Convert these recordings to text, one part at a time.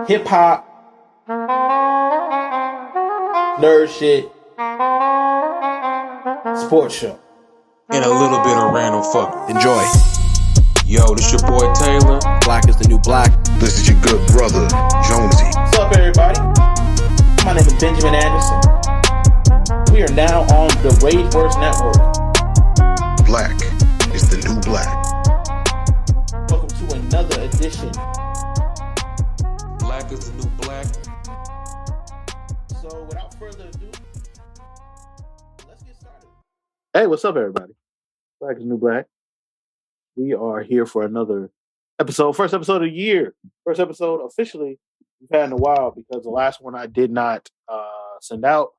hip hop, nerd shit, sports show, and a little bit of random fuck. Enjoy. Yo, this your boy Taylor. Black is the new black. This is your good brother, Jonesy. What's up, everybody? My name is Benjamin Anderson. We are now on the Rageverse Network. Black is the new black. Welcome to another edition. Black is the new black. So, without further ado, let's get started. Hey, what's up, everybody? Black is the new black. We are here for another episode. First episode of the year. First episode officially we've had in a while because the last one I did not send out.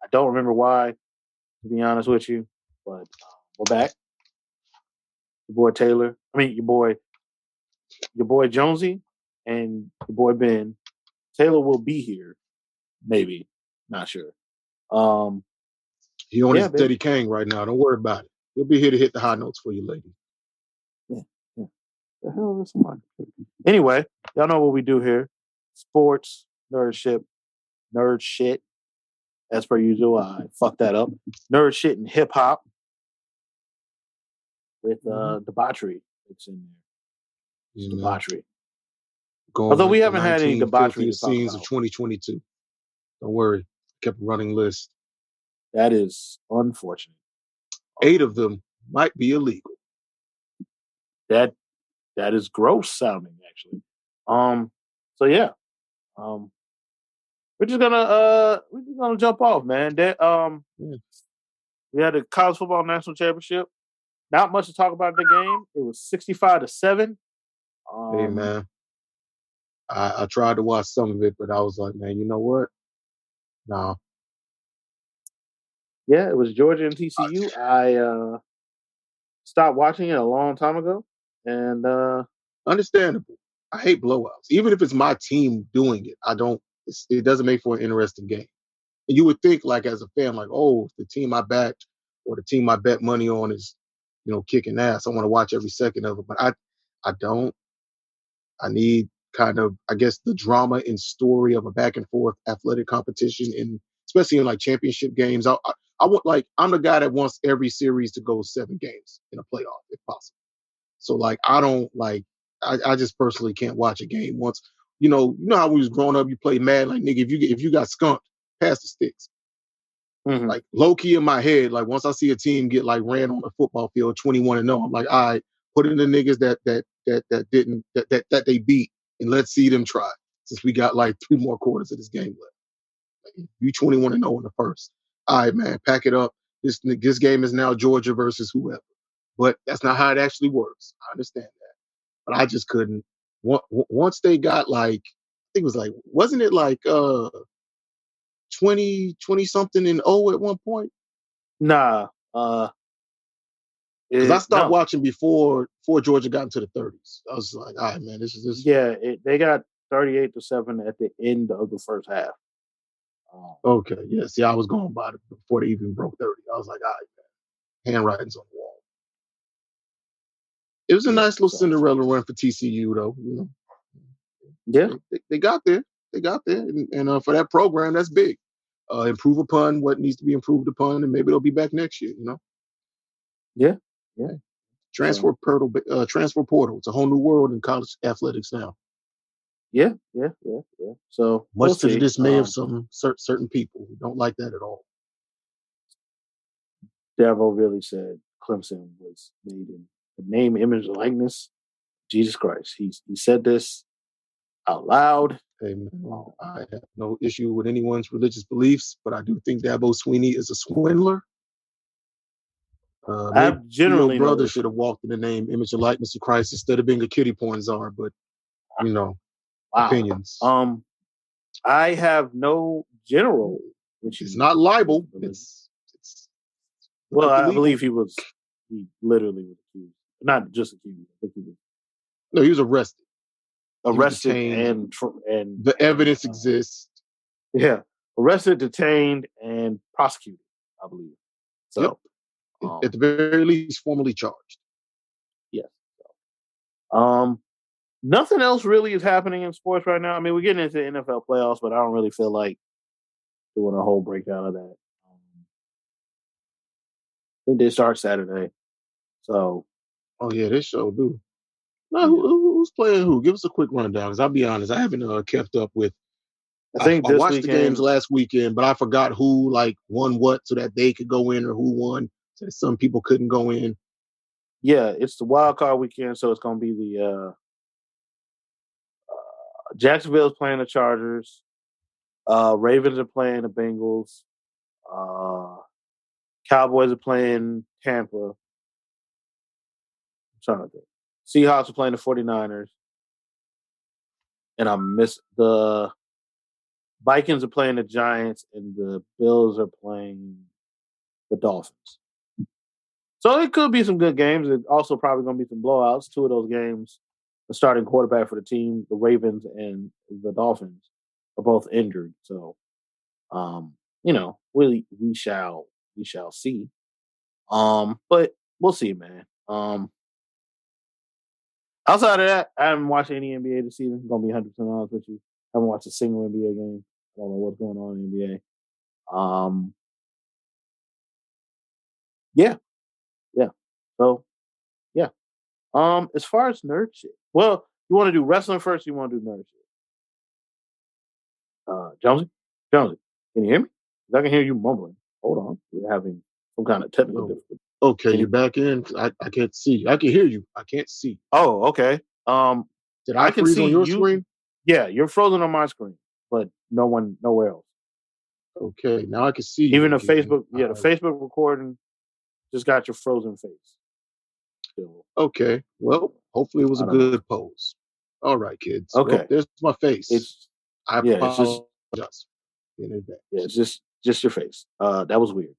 I don't remember why, to be honest with you, but we're back. Your boy Taylor. Your boy Jonesy and your boy Ben. Taylor will be here, maybe. Not sure. He on his Steady Kang right now. Don't worry about it. He'll be here to hit the high notes for you, lady. Yeah. The hell is this? Anyway, y'all know what we do here. Sports, nerd shit. As per usual, I fucked that up. Nerd shit and hip hop with debauchery. It's in there. It's debauchery. Although we haven't had any debauchery scenes of 2022. Don't worry. Kept a running list. That is unfortunate. 8 of them might be illegal. That is gross sounding, actually. So yeah. We're just gonna jump off, man. We had the college football national championship. Not much to talk about in the game. It was 65-7. Hey man, I tried to watch some of it, but I was like, man, you know what? Nah. Yeah, it was Georgia and TCU. I stopped watching it a long time ago, and understandable. I hate blowouts, even if it's my team doing it. It doesn't make for an interesting game. And you would think, like, as a fan, like, oh, the team I backed or the team I bet money on is, kicking ass. I want to watch every second of it, but I don't. I need kind of, I guess, the drama and story of a back and forth athletic competition, and especially in like championship games. I want, like, I'm the guy that wants every series to go 7 games in a playoff if possible. So like, I don't like. I just personally can't watch a game once. You know how we was growing up, you play mad, like, nigga, if you got skunked, pass the sticks. Mm-hmm. Like, low key in my head, like, once I see a team get like ran on the football field 21-0, I'm like, all right, put in the niggas that they beat, and let's see them try. Since we got like 3 more quarters of this game left. Like, you 21-0 in the first. All right, man, pack it up. This game is now Georgia versus whoever. But that's not how it actually works. I understand that. But I just couldn't. Once they got like, I think it was like, wasn't it like 20 something in 0 at one point? Nah. Because I stopped watching before Georgia got into the 30s. I was like, all right, man, this is. Yeah, they got 38-7 at the end of the first half. Okay, yeah. See, I was going by it before they even broke 30. I was like, all right, man, handwriting's on the wall. It was a nice little Cinderella run for TCU, though. Yeah, they got there. They got there, and for that program, that's big. Improve upon what needs to be improved upon, and maybe they'll be back next year. Yeah. Transfer portal. It's a whole new world in college athletics now. Yeah. So much to the dismay of some certain people who don't like that at all. Davo really said Clemson was made in the name, image, and likeness of Jesus Christ. He said this out loud. Hey, man, I have no issue with anyone's religious beliefs, but I do think Dabo Swinney is a swindler. Your brother should have walked in the name, image, and likeness of Christ instead of being a kiddie porn czar. But opinions. I have no general. It's not libel. It's well, I believe he literally was accused. Not just accused. I think he was. No, he was arrested. Arrested and the evidence exists. Yeah, arrested, detained, and prosecuted, I believe. So, at the very least, formally charged. Yes. Nothing else really is happening in sports right now. I mean, we're getting into NFL playoffs, but I don't really feel like doing a whole breakdown of that. I think they start Saturday, so Oh yeah, this show do. No, yeah. who's playing who? Give us a quick rundown, because I'll be honest, I haven't kept up with. I I think this watched the games weekend. last weekend, but I forgot who like won what, so that they could go in, or who won so that some people couldn't go in. Yeah, it's the wild card weekend, so it's going to be the Jacksonville's playing the Chargers. Ravens are playing the Bengals. Uh, Cowboys are playing Tampa. I'm trying to think. Seahawks are playing the 49ers. And I missed the Vikings are playing the Giants, and the Bills are playing the Dolphins. So it could be some good games. It's also probably going to be some blowouts. Two of those games, the starting quarterback for the team, the Ravens and the Dolphins, are both injured. So, we shall see. But we'll see, man. Outside of that, I haven't watched any NBA this season. I'm gonna be 100% honest with you. I haven't watched a single NBA game. I don't know what's going on in the NBA. Yeah, yeah. So, yeah. As far as nerd shit, well, you want to do wrestling first? Or you want to do nerd shit? Jonesy, can you hear me? 'Cause I can hear you mumbling. Hold on, we're having some kind of technical Oh, difficulty. okay, Can you're you? back in. I can't see. I can hear you. I can't see. Oh, okay. Did I I can freeze see on your you. screen? Yeah, you're frozen on my screen, but nowhere else. Okay, now I can see you Even the again. Facebook, the Facebook recording just got your frozen face. So, Okay, well, hopefully it was I a don't know. good pose. All right, kids. Well, Okay, there's my face. it's I it's just apologize in advance. it's just your face. That was weird.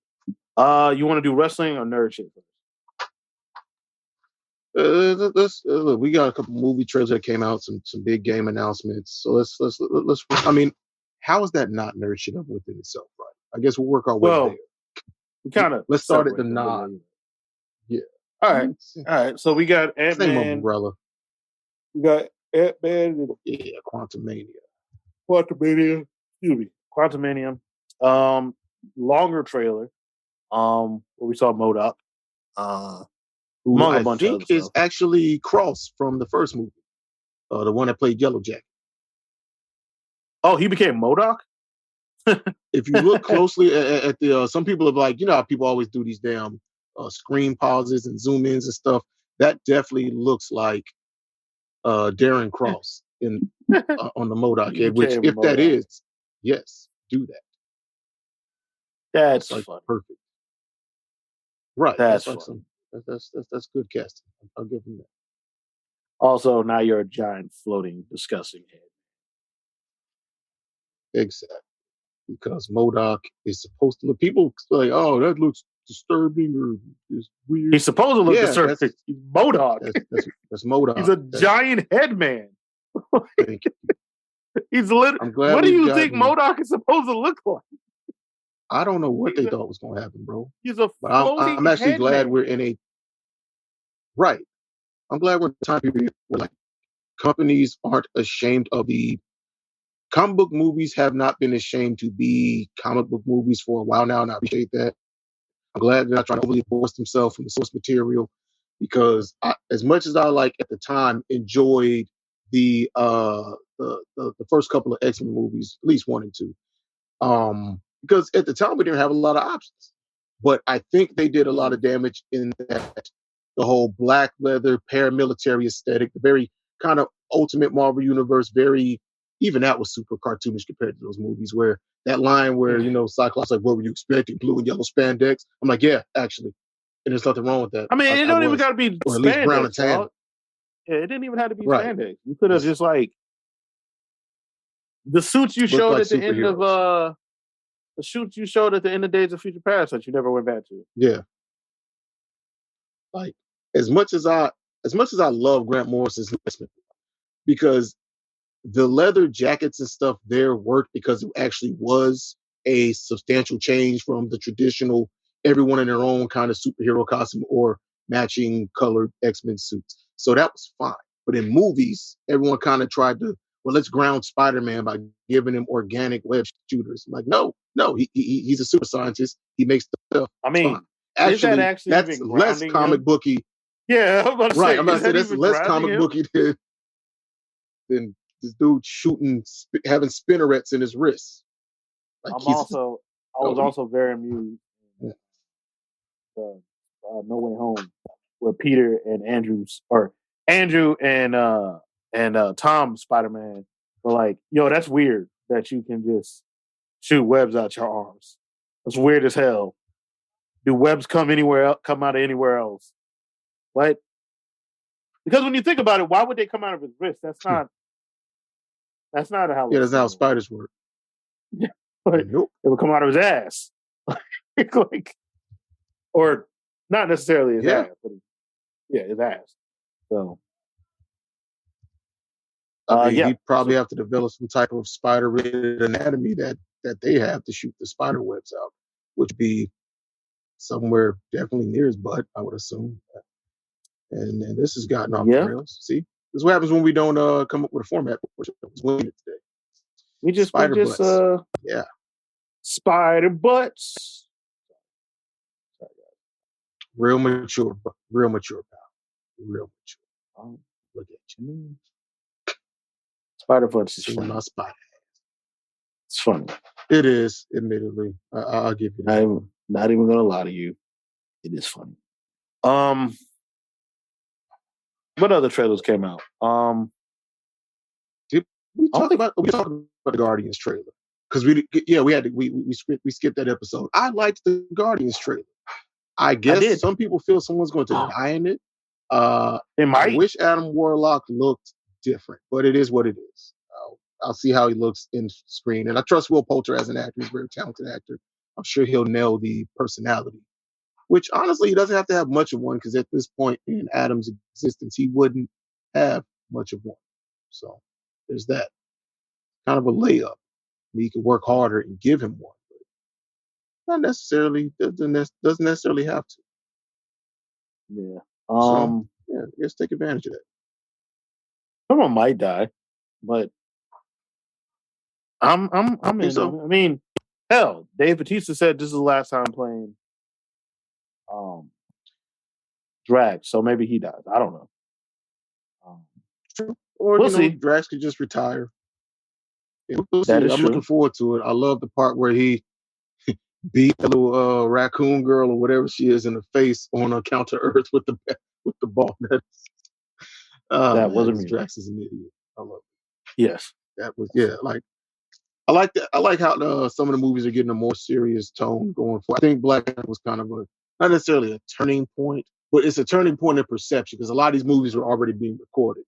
You want to do wrestling or nerd shit? Look, we got a couple movie trailers that came out, some big game announcements. So let's. I mean, how is that not nerd shit up within itself, right? I guess we'll work our way there. Well, we kind of Let's start at the separate them. non. Yeah. All right, all right. So we got Ant Same Man. umbrella. We got Ant Man and Yeah, Quantumania. Quantumania. Excuse me, Quantumania. Longer trailer. Where we saw MODOK. Who Among a I bunch of think other is stuff. actually Cross from the first movie, the one that played Yellow Jacket. Oh, he became MODOK? If you look closely at the, some people are like, how people always do these damn screen pauses and zoom ins and stuff. That definitely looks like Darren Cross in on the MODOK He head. Which, became if that MODOK. is, yes, do that. That's like funny. perfect. Right. That's like funny. that's good casting. I'll give him that. Also, now you're a giant, floating, disgusting head. Exactly. Because MODOK is supposed to look. People like, oh, that looks disturbing or is weird. He's supposed to look Yeah, disturbing. He's MODOK. That's MODOK. He's a giant head man. Thank you. He's literally. I'm glad What do we've you think gotten- MODOK is supposed to look like? I don't know what they thought was going to happen, bro. He's a But floating I'm actually head glad man. we're in a right. I'm glad we're in a time period where like companies aren't ashamed of the comic book movies have not been ashamed to be comic book movies for a while now, and I appreciate that. I'm glad they're not trying to overly force themselves from the source material, because as much as I like at the time enjoyed the first couple of X-Men movies, at least 1 and 2, because at the time we didn't have a lot of options. But I think they did a lot of damage in that the whole black leather paramilitary aesthetic, the very kind of Ultimate Marvel Universe, very, even that was super cartoonish compared to those movies, where that line where, Cyclops like, what were you expecting? Blue and yellow spandex? I'm like, yeah, actually. And there's nothing wrong with that. I mean, it don't even got to be or at least brown spandex, and tan. dog. Yeah, it didn't even have to be Right. spandex. You could have just like the suits you showed like at the end of superheroes. the suits you showed at the end of Days of Future Past that you never went back to. Yeah. Like as much as I love Grant Morrison's investment, because the leather jackets and stuff there worked because it actually was a substantial change from the traditional everyone in their own kind of superhero costume or matching colored X-Men suits. So that was fine. But in movies, everyone kind of tried to, well, let's ground Spider-Man by giving him organic web shooters. I'm like, no, he's a super scientist. He makes stuff. I It's fine. mean, is that Actually, actually that's even less grounding comic him? booky. Yeah, I'm about to Right. say, I'm about is to say that that's even less grounding comic him? booky than this dude having spinnerets in his wrists. Like I was also very amused Yeah. in No Way Home, where Peter and Andrew and Tom Spider-Man were like, "Yo, that's weird that you can just shoot webs out your arms. That's weird as hell. Do webs come out of anywhere else? What? Because when you think about it, why would they come out of his wrist? That's not how Yeah, it's that's how supposed to work. spiders work. Like, Nope. it would come out of his ass, like, or not necessarily his Yeah. ass, but his ass. So, I mean, yeah. he'd probably have to develop some type of spider-related anatomy that they have to shoot the spider webs out, which would be somewhere definitely near his butt, I would assume. And this has gotten off the Yeah, rails. See, this is what happens when we don't come up with a format for it. It's winning today. we just Spider-butts. Yeah. spider butts. Real mature, pal. Real mature. Look at you. Spider butts is Seen funny. my spider. It's funny. It is, admittedly. I'll give you that. I'm not even gonna lie to you. It is funny. What other trailers came out? We talked about the Guardians trailer because we skipped that episode. I liked the Guardians trailer. I guess did. some people feel someone's going to die in it. They might. I wish Adam Warlock looked different, but it is what it is. I'll see how he looks in screen, and I trust Will Poulter as an actor. He's a very talented actor. I'm sure he'll nail the personality, which honestly he doesn't have to have much of one because at this point in Adam's existence, he wouldn't have much of one. So there's that. Kind of a layup. He could work harder and give him one, but not necessarily doesn't necessarily have to. Yeah. So yeah, I guess take advantage of that. Someone might die, but I'm in. So. I mean, hell, Dave Bautista said this is the last time playing Drag, so maybe he dies. I don't know. Or we'll see. Drax could just retire. Yeah, we'll see. That is I'm true. looking forward to it. I love the part where he beat the little raccoon girl or whatever she is in the face on a Counter Earth with the ball. That wasn't me. Drax is an idiot. I love it. Yes. That was like I like that. I like how some of the movies are getting a more serious tone going forward. I think Black Adam was kind of not necessarily a turning point, but it's a turning point in perception because a lot of these movies were already being recorded.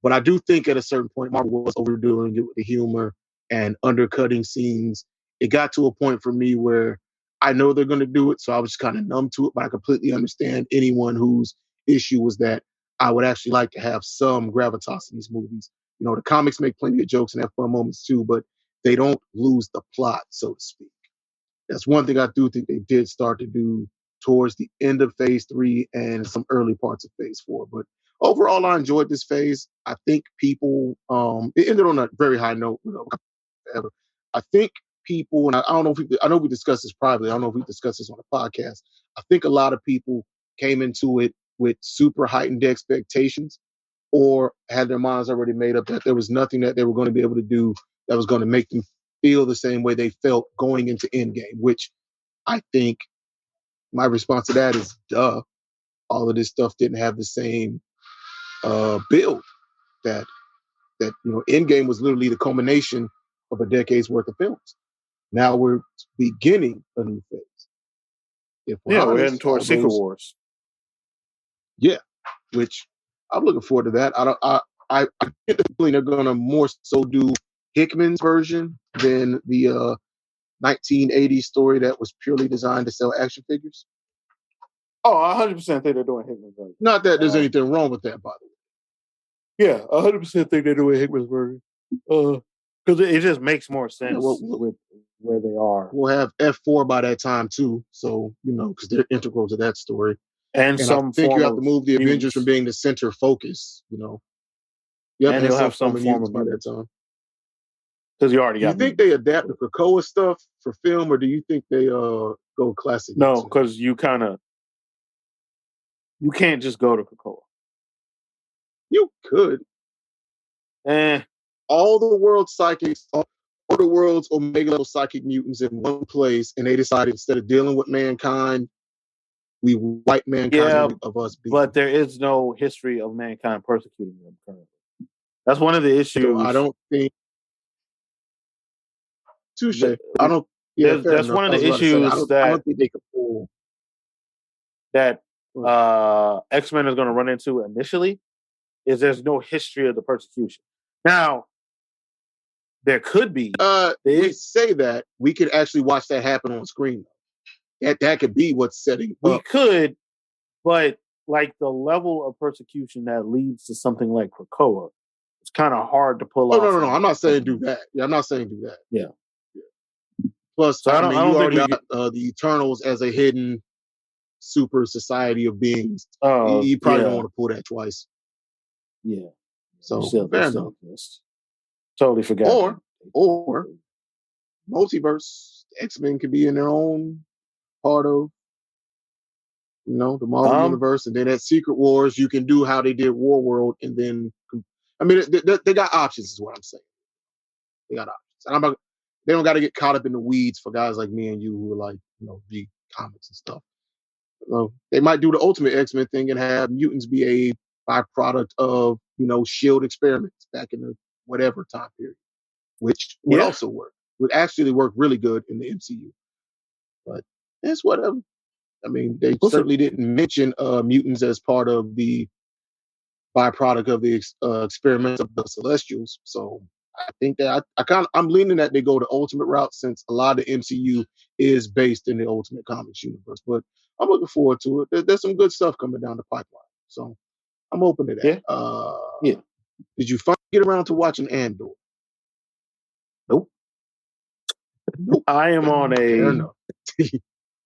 But I do think at a certain point, Marvel was overdoing it with the humor and undercutting scenes. It got to a point for me where I know they're going to do it, so I was just kind of numb to it. But I completely understand anyone whose issue was that I would actually like to have some gravitas in these movies. The comics make plenty of jokes and have fun moments too, but they don't lose the plot, so to speak. That's one thing I do think they did start to do towards the end of Phase 3 and some early parts of Phase 4. But overall, I enjoyed this phase. I think people, it ended on a very high note, ever. I think people, and I don't know I know we discussed this privately. I don't know if we discussed this on the podcast. I think a lot of people came into it with super heightened expectations or had their minds already made up that there was nothing that they were going to be able to do that was going to make them feel the same way they felt going into Endgame, which I think my response to that is, duh. All of this stuff didn't have the same build that Endgame was literally the culmination of a decade's worth of films. Now we're beginning a new phase. If we're honest, we're heading towards Secret Wars. Yeah, which I'm looking forward to that. I get the feeling they're gonna more so do Hickman's version than the 1980s story that was purely designed to sell action figures. Oh, 100% think they're doing Hickman's version. Not that there's anything wrong with that, by the way. Yeah, 100% think they're doing Hickman's version. Because it just makes more sense with where they are. We'll have F4 by that time too, so because they're integral to that story. And I think you have to move the Avengers from being the center focus. Yep, and and you'll some have some form of form mutants of by that mutants time. because you already Do you got think mutants. they adapt the Krakoa stuff for film, or do you think they go classic? No, X-Men? because you can't just go to Krakoa. You could. All the world's psychics, all the world's omega level psychic mutants in one place, and they decided instead of dealing with mankind, we wipe mankind of us being. But there is no history of mankind persecuting them currently. That's one of the issues. So I don't think. Touche. I don't. Yeah, fair that's enough. one of I was the about to say, issues I don't think they could pull. that X-Men is going to run into initially. Is there's no history of the persecution. Now, there could be. We say that we could actually watch that happen on screen. That could be what's setting we up. could, but like the level of persecution that leads to something like Krakoa, it's kind of hard to pull off. No. I'm not saying do that. Yeah, I'm not saying do that. Yeah. Plus, so I mean, you already got the Eternals as a hidden super society of beings. You probably don't want to pull that twice. Yeah. So fair enough. Totally forgot. Or multiverse. X-Men could be in their own part of, the Marvel universe, and then at Secret Wars you can do how they did War World, and then they got options, is what I'm saying. They got options, and they don't got to get caught up in the weeds for guys like me and you who are like, read comics and stuff. They might do the Ultimate X-Men thing and have mutants be a byproduct of Shield experiments back in the whatever time period, which would also work. Would actually work really good in the MCU, but it's whatever. I mean, they certainly didn't mention mutants as part of the byproduct of the experiments of the Celestials. So I think that I'm leaning that they go the Ultimate route, since a lot of the MCU is based in the Ultimate Comics universe. But I'm looking forward to it. There's some good stuff coming down the pipeline, so I'm open to that. Did you finally get around to watching Andor? Nope. I am on a.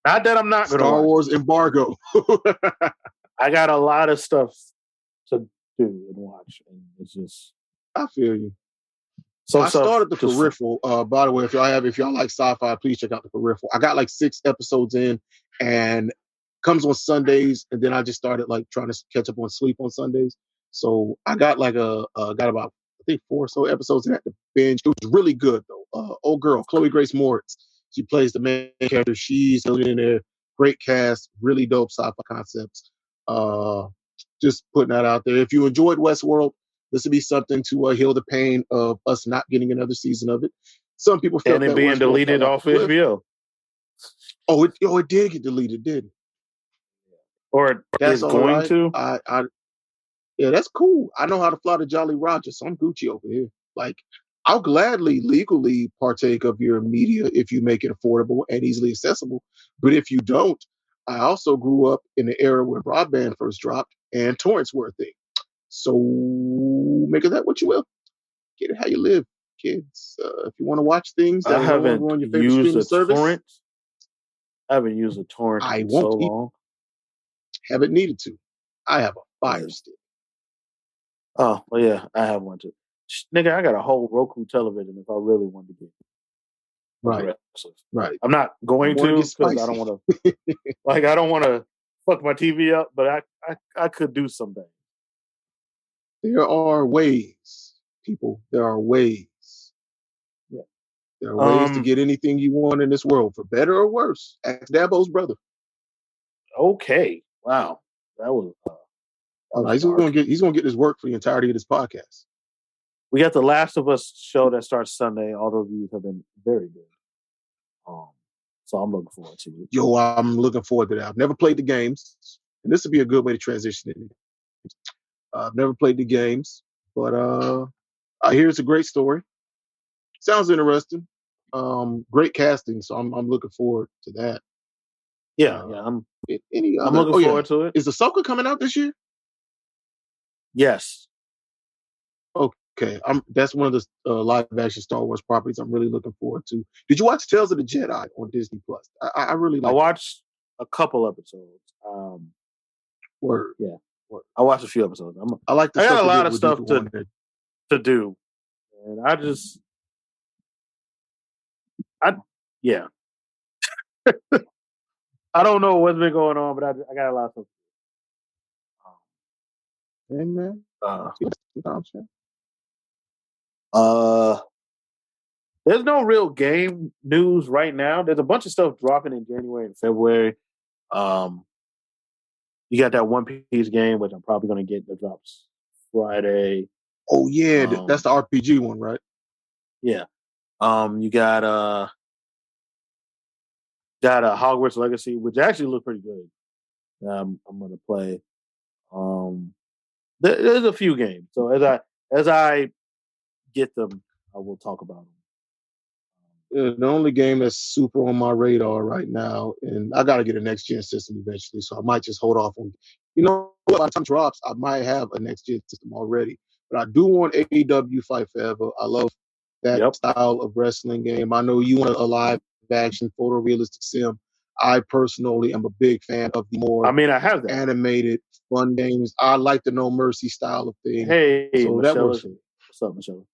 Not that I'm not going to Star Wars embargo. I got a lot of stuff to do and watch, and it's just. I feel you. So I started the Peripheral. By the way, if y'all like sci-fi, please check out the Peripheral. I got like 6 episodes in, and comes on Sundays, and then I just started like trying to catch up on sleep on Sundays. So I got like got about I think 4 or so episodes in at the binge. It was really good though. Old girl, Chloe Grace Moritz. She plays the main character. She's a millionaire. Great cast, really dope sci-fi concepts. Just putting that out there. If you enjoyed Westworld, this would be something to heal the pain of us not getting another season of it. Some people felt and it being deleted off HBO. Oh, it did get deleted, didn't it? Or that's going to. Yeah, that's cool. I know how to fly the Jolly Roger, so I'm Gucci over here. Like, I'll gladly legally partake of your media if you make it affordable and easily accessible. But if you don't, I also grew up in the era where broadband first dropped and torrents were a thing. So make of that what you will. Get it how you live, kids. If you want to watch things that are no longer on your favorite streaming service, I haven't used a torrent in so long. Haven't needed to. I have a Fire Stick. Oh, well, yeah, I have one too. Nigga, I got a whole Roku television if I really wanted to get aggressive. Right. I'm not going to because I don't want to. I don't want to fuck my TV up, but I could do something. There are ways, people. There are ways. Yeah. There are ways to get anything you want in this world, for better or worse. Ask Dabo's brother. Okay. Wow. That was. He's gonna get his work for the entirety of this podcast. We got the Last of Us show that starts Sunday. All the reviews have been very good. So I'm looking forward to it. Yo, I'm looking forward to that. I've never played the games, and this would be a good way to transition in. I've never played the games, but I hear it's a great story. Sounds interesting. Great casting, so I'm looking forward to that. Yeah, I'm looking forward to it. Is Ahsoka coming out this year? Yes. Okay, that's one of the live action Star Wars properties I'm really looking forward to. Did you watch Tales of the Jedi on Disney Plus? I really like. I watched a couple episodes. Word. Yeah. Word. I watched a few episodes. I like. I got a lot of stuff to. to do. And yeah. I don't know what's been going on, but I got a lot of Hey, man. stuff. There's no real game news right now. There's a bunch of stuff dropping in January and February. You got that One Piece game, which I'm probably going to get. That drops Friday. Oh yeah, that's the RPG one, right? Yeah. You got a Hogwarts Legacy, which actually looks pretty good. I'm going to play. There's a few games. So as I get them, I will talk about them. The only game that's super on my radar right now, and I got to get a next gen system eventually, so I might just hold off on. By the time it drops, I might have a next gen system already. But I do want AEW Fight Forever. I love that style of wrestling game. I know you want a live action photorealistic sim. I personally am a big fan of the more I have that. animated fun games. I like the No Mercy style of thing. Hey, so Michelle, that works. What's up, Michelle?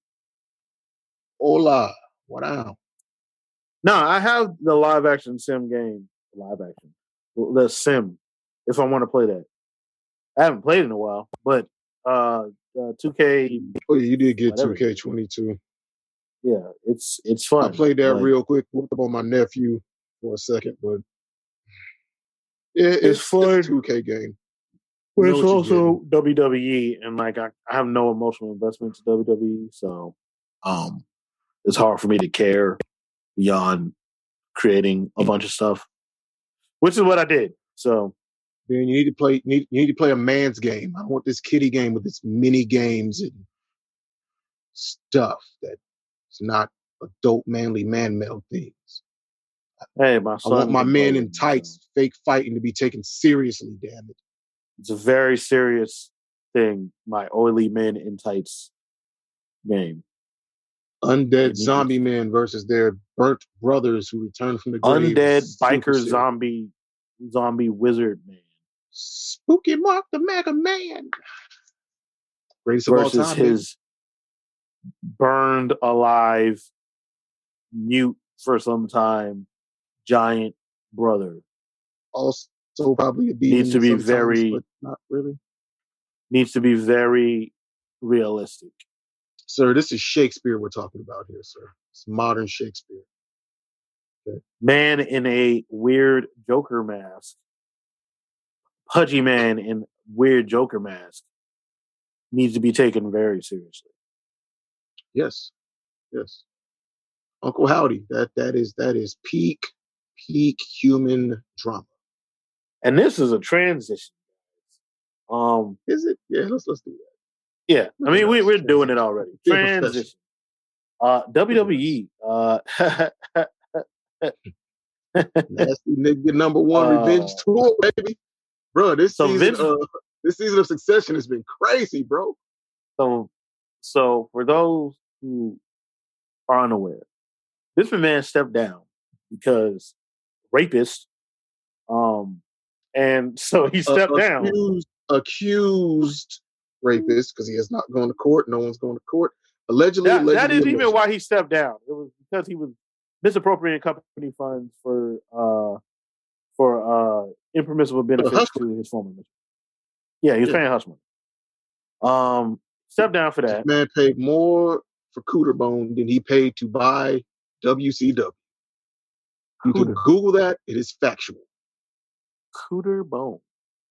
Hola, what now? No, I have the live action sim game. The sim, if I want to play that. I haven't played in a while, but 2K. Oh, yeah, you did get 2K22. Yeah, it's fun. I played that real quick. Whooped up on my nephew for a second, but it's fun. It's a 2K game. But it's also WWE, and I have no emotional investment to WWE, so it's hard for me to care beyond creating a bunch of stuff, which is what I did. So then you need to play a man's game. I want this kiddie game with its mini games and stuff that's not adult manly man male things. Hey, my son. I want my men in tights, fake fighting to be taken seriously. Damn it! It's a very serious thing. My oily men in tights game. Undead zombie men versus their burnt brothers who return from the grave. Undead biker zombie wizard man. Spooky Mark the Mega Man. Greatest of all time. Versus his burned alive, mute for some time, giant brother. Also probably a demon needs to be very, but not really. Needs to be very realistic. Sir, this is Shakespeare we're talking about here, sir. It's modern Shakespeare. Okay. Man in a weird Joker mask. Pudgy man in weird Joker mask needs to be taken very seriously. Yes. Uncle Howdy. That is peak human drama. And this is a transition. Is it? Yeah, let's do that. Yeah, I mean we're doing it already. Transition. WWE. Nasty nigga number one revenge tour, baby. Bro, this season of Succession has been crazy, bro. So for those who are unaware, this man stepped down because rapist. And so he stepped down. Accused rapist, because he has not gone to court. No one's going to court. Allegedly. That isn't even why he stepped down. It was because he was misappropriating company funds for impermissible benefits to his former mission. Yeah, he was paying hush money. Stepped down for that. This man paid more for Cooter Bone than he paid to buy WCW. You can Google that. It is factual. Cooter Bone.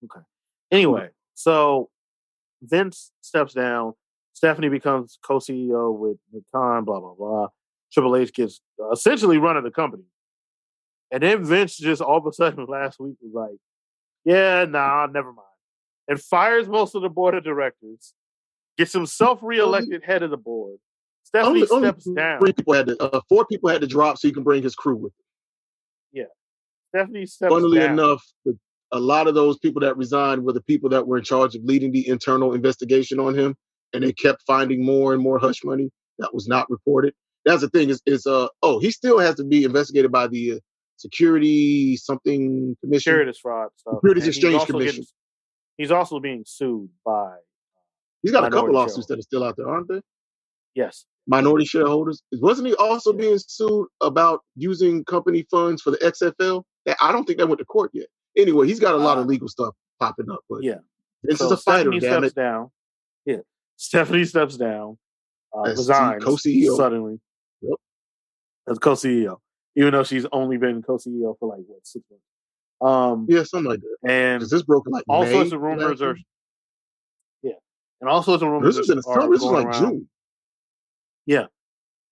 Okay. Anyway, so Vince steps down. Stephanie becomes co-CEO with Nick Khan, blah, blah, blah. Triple H gets essentially running the company. And then Vince just all of a sudden last week was like, yeah, nah, never mind. And fires most of the board of directors, gets himself reelected head of the board. Stephanie steps down. 4 people had to drop so he can bring his crew with him. Yeah. Stephanie steps down. Funnily enough, a lot of those people that resigned were the people that were in charge of leading the internal investigation on him, and they kept finding more and more hush money that was not reported. That's the thing he still has to be investigated by the Security something commission. Securities fraud stuff. Securities Exchange Commission. He's also being sued by. He's got a couple lawsuits that are still out there, aren't they? Yes. minority shareholders. Wasn't he also Yeah. being sued about using company funds for the XFL? I don't think that went to court yet. Anyway, he's got a lot of legal stuff popping up, but Yeah. Vince is So a fighter, Stephanie damn steps it. down. Yeah. Stephanie steps down, As resigns co-CEO. suddenly Yep. as co-CEO, even though she's only been co-CEO for like 6 months. Yeah, something like that. And Because this broke in like all sorts May of last rumors year. are yeah, and all sorts of This rumors was in the are summer. This was going like around. June. Yeah,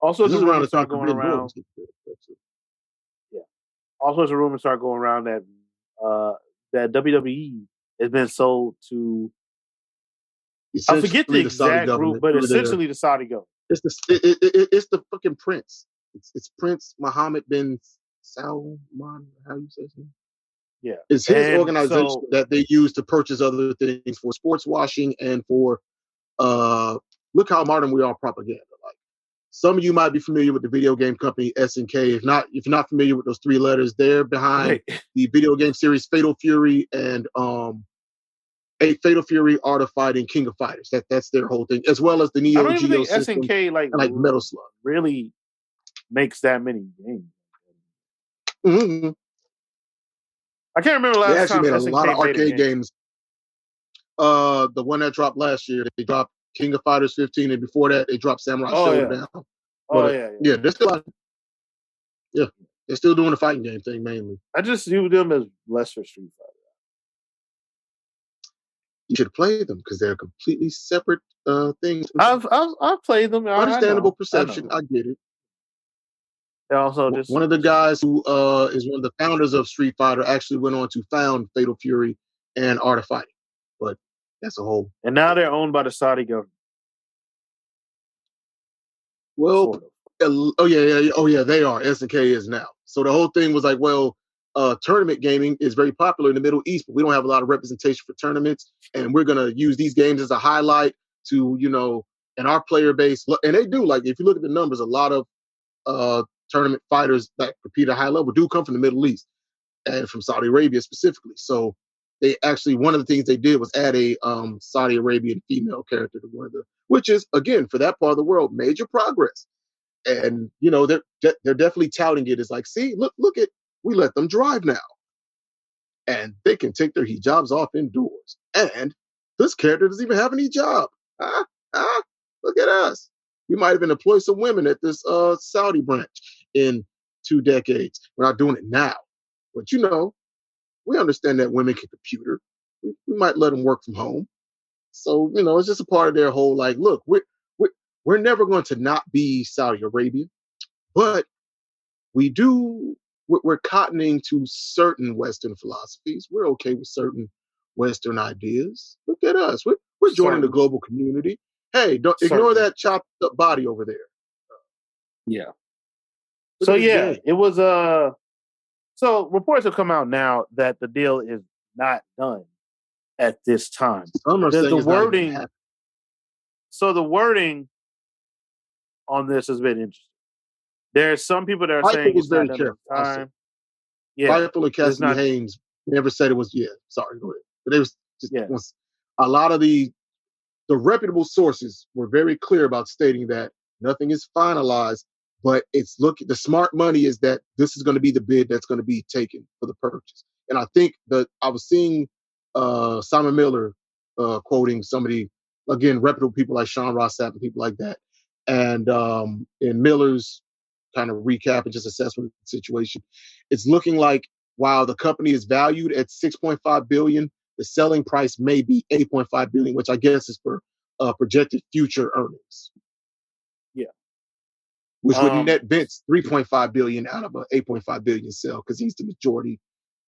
all This sorts is of around rumors the time start going Forbidden Door was. around. Yeah, all sorts of rumors start going around uh, that WWE has been sold to. I forget the Essentially the Saudi exact group, government but through their. essentially the Saudi government. It's the fucking prince. It's Prince Mohammed bin Salman. How you say his name? Yeah, It's his and organization so that they use to purchase other things for sports washing and for look how modern we are propaganda. Like some of you might be familiar with the video game company SNK. If you're not familiar with those three letters, they're behind right. the video game series Fatal Fury and Fatal Fury, Art of Fighting, King of Fighters. That's their whole thing, as well as the I Neo don't even Geo think systems SNK like and like Metal Slug. really makes that many games. Mm-hmm. I can't remember the They last actually time made a lot SNK of made a arcade game. games. The one that dropped last year, they dropped King of Fighters 15, and before that, they dropped Samurai Oh yeah, Showdown. oh But yeah. they're still they're still doing the fighting game thing mainly. I just view them as lesser Street Fighter. You should play them because they're completely separate things. I've played them. I Understandable know. perception. I get it. They also just One of the guys who is one of the founders of Street Fighter actually went on to found Fatal Fury and Art of Fighting. But that's a whole. and now they're owned by the Saudi government. Well, Sort of. oh yeah, they are. SNK is now. So the whole thing was like, well, tournament gaming is very popular in the Middle East, but we don't have a lot of representation for tournaments, and we're gonna use these games as a highlight to, and our player base, and they do. Like if you look at the numbers, a lot of tournament fighters that compete at a high level do come from the Middle East and from Saudi Arabia specifically. So they actually, one of the things they did was add a Saudi Arabian female character to one of the, which is again for that part of the world major progress. And they're definitely touting it as like, see, look at, we let them drive now, and they can take their hijabs off indoors. And this character doesn't even have any job. Ah, look at us. We might even employ some women at this Saudi branch in 2 decades. We're not doing it now, but we understand that women can computer. We might let them work from home. So it's just a part of their whole like, look, we're never going to not be Saudi Arabia, but we're cottoning to certain Western philosophies. We're okay with certain Western ideas. Look at us. We're joining the global community. Hey, don't ignore that chopped up body over there. Yeah. Look So at this yeah, game. it was so reports have come out now that the deal is not done at this time. Some are saying The it's not even wording. happening. So the wording on this has been interesting. There's some people that are saying was it's not very done careful. at the time. Yeah, Fightful and Cassidy Haynes never said it was. Yeah, sorry, go ahead. But it was just a lot of the reputable sources were very clear about stating that nothing is finalized, but the smart money is that this is going to be the bid that's going to be taken for the purchase. And I think that I was seeing Simon Miller quoting somebody, again, reputable people like Sean Rossap and people like that. And in Miller's kind of recap and just assessment of the situation, it's looking like while the company is valued at $6.5 billion, the selling price may be $8.5 billion, which I guess is for projected future earnings. Yeah, which would net Vince $3.5 billion out of an $8.5 billion sale because he's the majority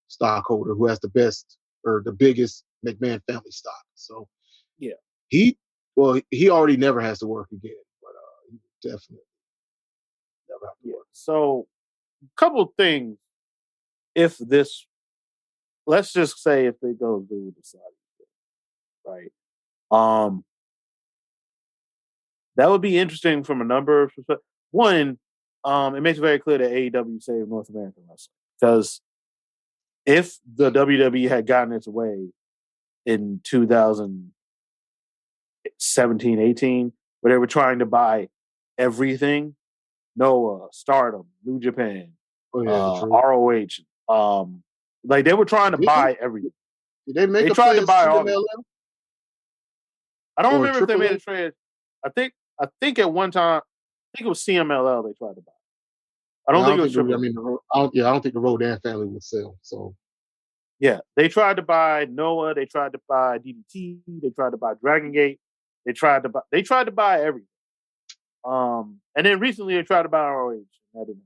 stockholder who has the best or the biggest McMahon family stock. So yeah, he already never has to work again, but he definitely never have to work. So, a couple things. If this, let's just say, if they go through with the Saudi, right? That would be interesting from a number of perspectives. One, it makes it very clear that AEW saved North American wrestling because if the WWE had gotten its way in 2017, 18, where they were trying to buy everything. Noah, Stardom, New Japan, Oh yeah, true. ROH. Like they were trying to Did they? buy everything. Did they make They a tried play to at buy all of it. CMLL I don't or remember if they made AAA? a trade. I think at one time, I think it was CMLL they tried to buy. I Yeah, don't I think don't it was think the, I Triple. mean, I don't think the Rodan family would sell. So Yeah, they tried to buy Noah. They tried to buy DDT. They tried to buy Dragon Gate. They tried to buy everything. And then recently they tried to buy ROH. That didn't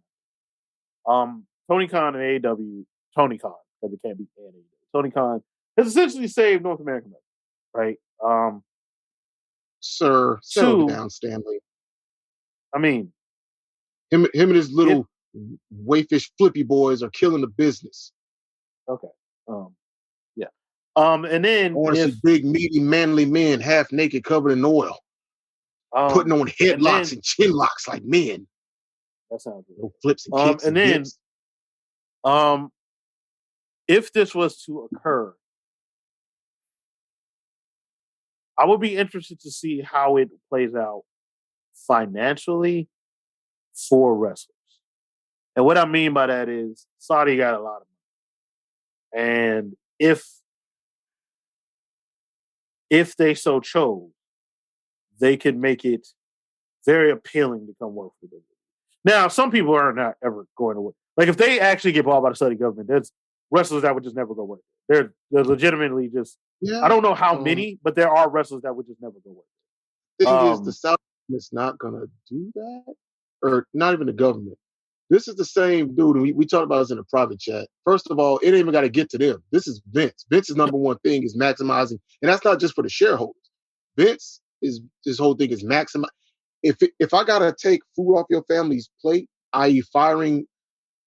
happen. Tony Khan and AEW. Tony Khan, because it can't be AEW. Tony Khan has essentially saved North American wrestling, right? sir, settle Two, down, Stanley. I mean, Him and his it little wayfish flippy boys are killing the business. okay. Yeah. And I then want to see if big, meaty, manly men, half naked, covered in oil, putting on and headlocks then and chin locks like men. that sounds good. No flips and kicks And and then dips. um if this was to occur, I would be interested to see how it plays out financially for wrestlers. And what I mean by that is Saudi got a lot of money. And if they so chose, they could make it very appealing to come work for them. Now, some people are not ever going to work. Like if they actually get bought by the Saudi government, there's wrestlers that would just never go work there. They're legitimately just I Yeah. don't know how many, but there are wrestlers that would just never go work there. Thing is, the South is not going to do that, or not even the government. This is the same dude. We talked about this in a private chat. First of all, it ain't even got to get to them. This is Vince. Vince's number one thing is maximizing, and that's not just for the shareholders. Vince is this whole thing is maximize. If I gotta take food off your family's plate, i.e., firing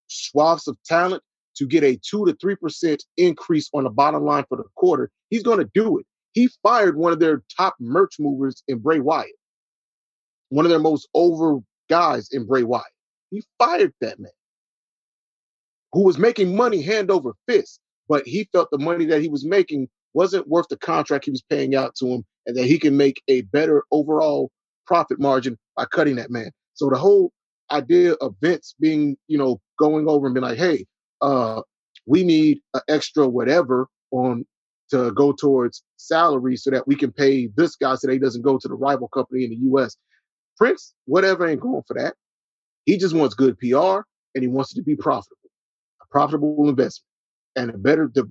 swaths of talent to get a 2 to 3% increase on the bottom line for the quarter, he's going to do it. He fired one of their top merch movers in Bray Wyatt, one of their most over guys in Bray Wyatt. He fired that man who was making money hand over fist, but he felt the money that he was making wasn't worth the contract he was paying out to him, and that he can make a better overall profit margin by cutting that man. So the whole idea of Vince being, going over and being like, hey, we need an extra whatever on to go towards salary so that we can pay this guy so that he doesn't go to the rival company in the US. Prince, whatever, ain't going for that. He just wants good PR and he wants it to be profitable. Profitable investment. And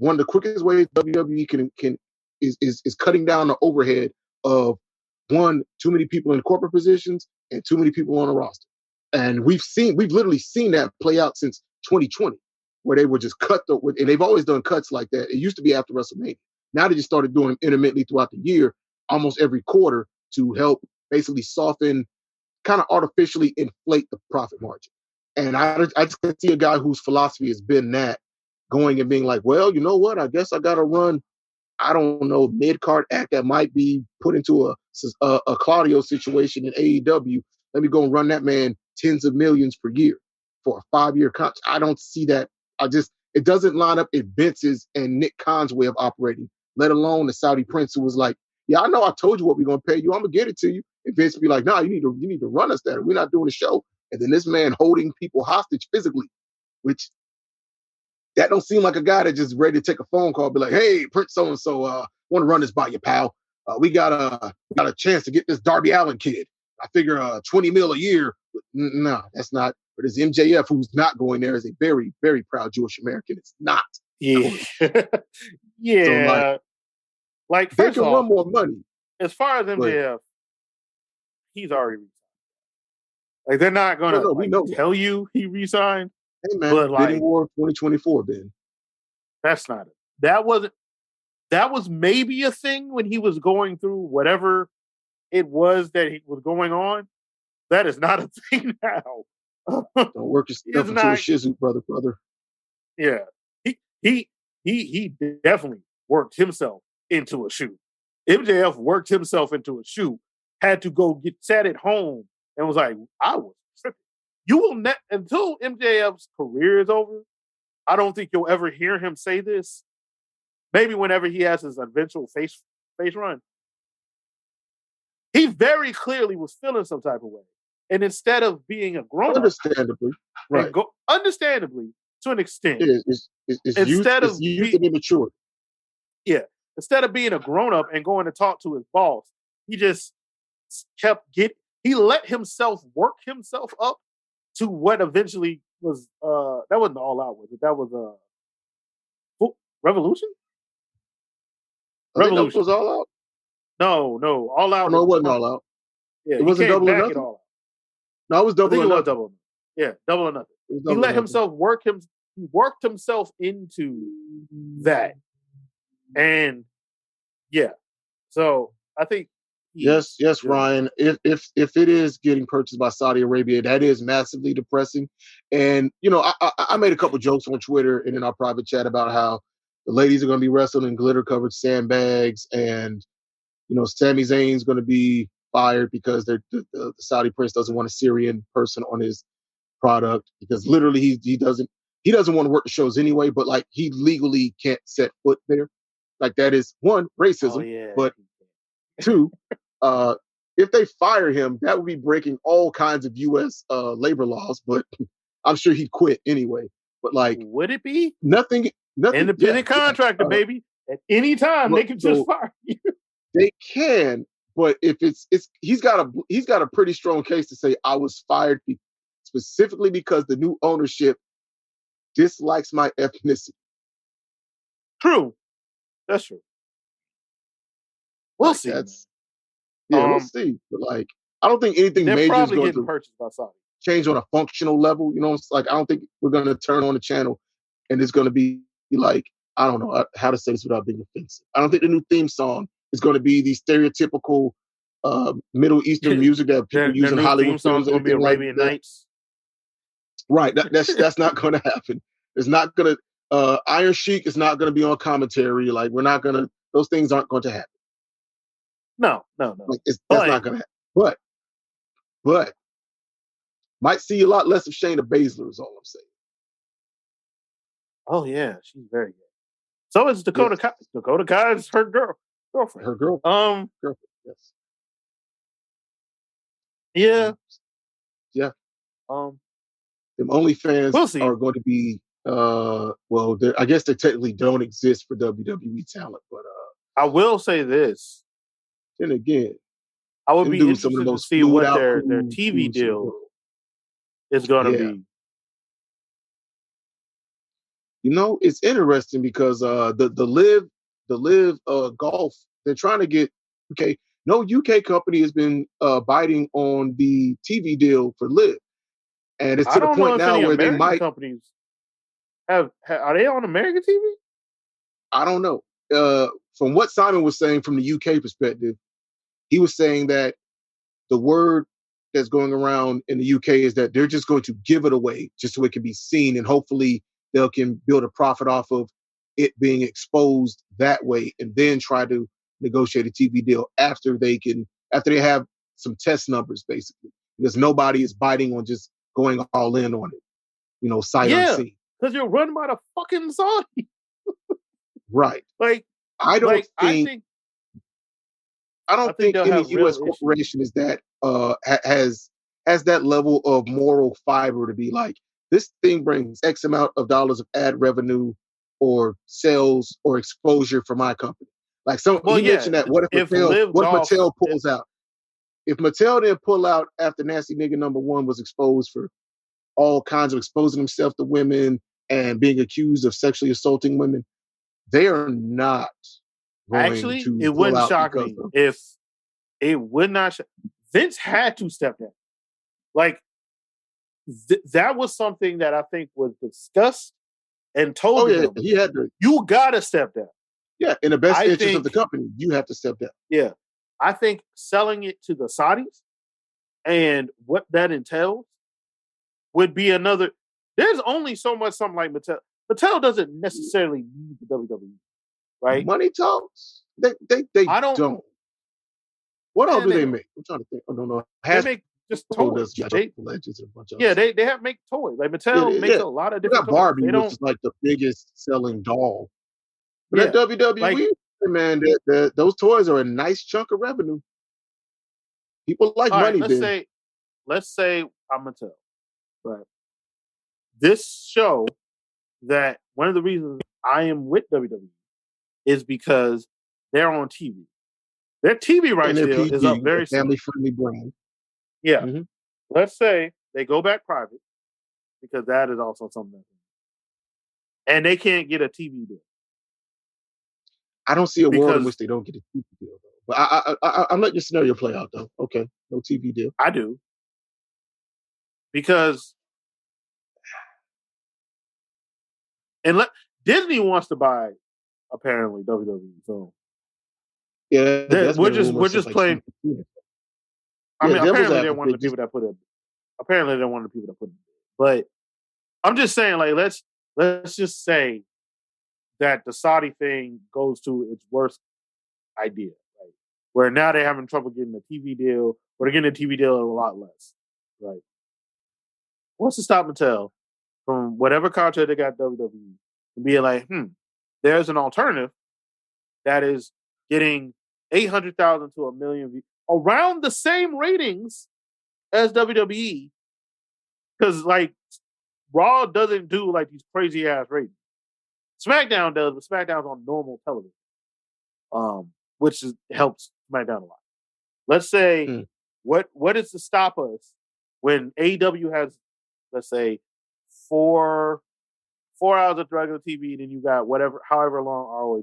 one of the quickest ways WWE can is cutting down the overhead of too many people in corporate positions and too many people on a roster. And we've literally seen that play out since 2020, where they would just and they've always done cuts like that. It used to be after WrestleMania. Now they just started doing them intermittently throughout the year, almost every quarter, to help basically soften, kind of artificially inflate the profit margin. And I just can see a guy whose philosophy has been that, going and being like, well, you know what? I guess I got to run, I don't know, mid-card act that might be put into a Claudio situation in AEW. Let me go and run that man tens of millions per year for a 5-year contract. I don't see that. It doesn't line up in Vince's and Nick Khan's way of operating, let alone the Saudi prince who was like, yeah, I know I told you what we're going to pay you. I'm going to get it to you. And Vince would be like, no, you need to run us that. We're not doing the show. And then this man holding people hostage physically, which that don't seem like a guy that just ready to take a phone call, be like, hey, Prince so-and-so, want to run this by you, pal. We got a chance to get this Darby Allin kid. I figure 20 mil a year. No, that's not. But it's MJF who's not going there as a very, very proud Jewish American. It's not. Yeah. So like they first can off, run more money. as far as MJF, he's already resigned. Like they're not gonna No, we know tell you he resigned. Hey man, but bidding war 2024, Ben. That's not it. That was maybe a thing when he was going through whatever it was that he was going on. That is not a thing now. Don't work yourself into a shizu, brother. Yeah. He definitely worked himself into a shoe. MJF worked himself into a shoe, had to go get sat at home and was like, I was tripping. You will until MJF's career is over, I don't think you'll ever hear him say this. Maybe whenever he has his eventual face run. He very clearly was feeling some type of way And instead of being a grown up, Understandably, right? and go understandably to an extent, It's youth. instead It's of youth and immature. instead of being a grown up and going to talk to his boss, he just he let himself work himself up to what eventually was that wasn't All Out, was it? That was Revolution. I think that Revolution. was All Out. No, All Out. No, it wasn't All Out. Yeah, It he wasn't came Double or back at Nothing. All Out. No, it was I Double think or it was Nothing. Double. Yeah, Double or Nothing. It was He Double or let Nothing. himself he worked himself into that, and yeah. So I think Yes, Ryan. If it is getting purchased by Saudi Arabia, that is massively depressing. And you know, I made a couple jokes on Twitter and in our private chat about how the ladies are going to be wrestling in glitter covered sandbags, and you know, Sami Zayn's going to be fired because the Saudi prince doesn't want a Syrian person on his product, because literally he doesn't want to work the shows anyway, but like he legally can't set foot there. Like that is one, racism, but two, if they fire him, that would be breaking all kinds of U.S. Labor laws. But I'm sure he'd quit anyway. But like, would it be nothing? Independent contractor, baby. At any time, they can just fire you. They can, but if he's got a pretty strong case to say I was fired specifically because the new ownership dislikes my ethnicity. True, that's true. We'll see. We'll see. But like, I don't think anything major is going to purchased by Saudi. Change on a functional level. You know, it's like I don't think we're going to turn on the channel and it's going to be like, I don't know how to say this without being offensive. I don't think the new theme song is going to be the stereotypical Middle Eastern music that people use in Hollywood films. Going to be Arabian Nights. Right. That's not going to happen. It's not going to. Iron Sheik is not going to be on commentary. Like we're not going to. Those things aren't going to happen. No. Like that's not going to happen. But might see a lot less of Shayna Baszler is all I'm saying. Oh yeah, she's very good. So is Dakota Kai. Dakota Kai is her girlfriend. Her girlfriend. Girlfriend. Yes. Yeah. Yeah. Them OnlyFans are going to be I guess they technically don't exist for WWE talent, but I will say this. Then again, I would be interested to see what their TV deal is going to be. You know, it's interesting because the live golf, they're trying to get no UK company has been biting on the TV deal for live. And it's to the point now where they might companies are they on American TV? I don't know. From what Simon was saying from the UK perspective, he was saying that the word that's going around in the UK is that they're just going to give it away just so it can be seen, and hopefully they can build a profit off of it being exposed that way, and then try to negotiate a TV deal after they have some test numbers, basically, because nobody is biting on just going all in on it, you know, sight unseen. Because you're run by the fucking Saudi. Right. Like, I don't think any U.S. corporation is that has that level of moral fiber to be like, this thing brings X amount of dollars of ad revenue or sales or exposure for my company. Like he mentioned that. What if Mattel pulls out? If Mattel didn't pull out after Nasty Nigga #1 was exposed for all kinds of exposing himself to women and being accused of sexually assaulting women, they are not going to. It wouldn't shock me if it would not. Vince had to step down. Like that was something that I think was discussed and told. Oh yeah, he had to. You gotta step down. Yeah, in the best interest of the company, you have to step down. Yeah, I think selling it to the Saudis and what that entails would be another. There's only so much something like Mattel. Mattel doesn't necessarily need the WWE, right? Money talks. They don't. What all do they make? I'm trying to think. I don't know. They make just toys. Legends and a bunch of they have make toys. Like Mattel makes a lot of different toys. Barbie, which is like the biggest selling doll. But at WWE, man, those toys are a nice chunk of revenue. People like money. let's say I'm Mattel, but this show that one of the reasons I am with WWE is because they're on TV. Their TV And rights they're deal is up PG, a very soon. family-friendly brand. Yeah. Mm-hmm. Let's say they go back private because that is also something. And they can't get a TV deal. I don't see a world in Because which they don't get a TV deal, though. But I'm letting your scenario play out, though. Okay, no TV deal. I do. Because Disney wants to buy apparently WWE. So Yeah, that's we're been just rumored since just like playing. 2015. I mean, devil's apparently they're one of advocate. the people that put it. Apparently they're one of the people that put it. But I'm just saying, like, let's just say that the Saudi thing goes to its worst idea, right? Where now they're having trouble getting a TV deal, or they're getting a TV deal a lot less, right? What's to stop Mattel from whatever contract they got WWE and being like, there's an alternative that is getting 800,000 to 1,000,000 views around the same ratings as WWE, because like Raw doesn't do like these crazy ass ratings. SmackDown does, but SmackDown's on normal television, which helps SmackDown a lot. Let's say what is to stop us when AEW has, let's say, 4 hours of regular TV, and then you got however long ROH.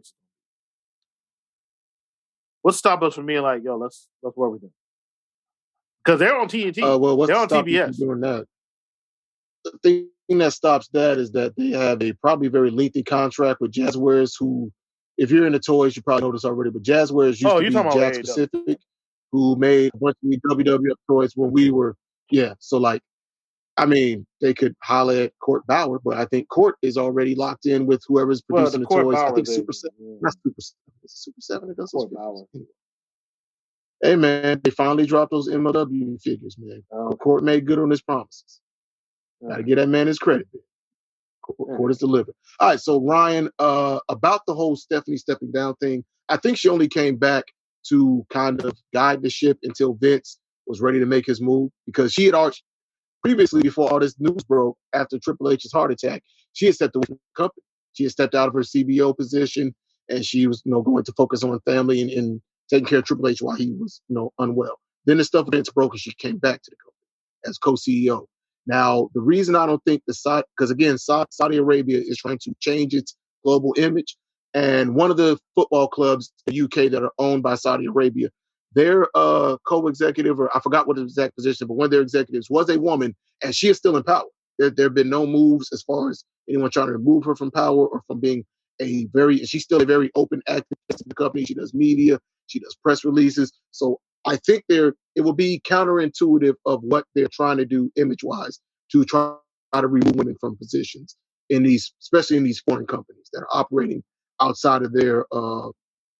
What's to stop us from being like, yo, let's work with them? Because they're on TNT. What's they're to on stop you TBS. from doing that? The thing that stops that is that they have a probably very lengthy contract with Jazzwares, who, if you're into toys, you probably know this already, but Jazzwares used to be Jazz Pacific, who made a bunch of WWF toys when we were, so like, I mean, they could holler at Court Bauer, but I think Court is already locked in with whoever's producing the toys. I think Super 7, not Super 7, is it Super 7 that does those figures? Anyway. Hey, man, they finally dropped those MLW figures, man. Court made good on his promises. Got to give that man his credit. Court is delivered. All right, so Ryan, about the whole Stephanie stepping down thing, I think she only came back to kind of guide the ship until Vince was ready to make his move, because she had already previously, before all this news broke, after Triple H's heart attack, she had stepped away from the company. She had stepped out of her CBO position, and she was, going to focus on family and taking care of Triple H while he was, unwell. Then the stuff with Vince broke, and she came back to the company as co-CEO. Now, the reason I don't think because again, Saudi Arabia is trying to change its global image, and one of the football clubs in the UK that are owned by Saudi Arabia, their co-executive, or I forgot what the exact position, but one of their executives was a woman, and she is still in power. There have been no moves as far as anyone trying to remove her from power or from being she's still a very open activist in the company. She does media, she does press releases. So I think it will be counterintuitive of what they're trying to do image-wise to try to remove women from positions especially in these foreign companies that are operating outside of their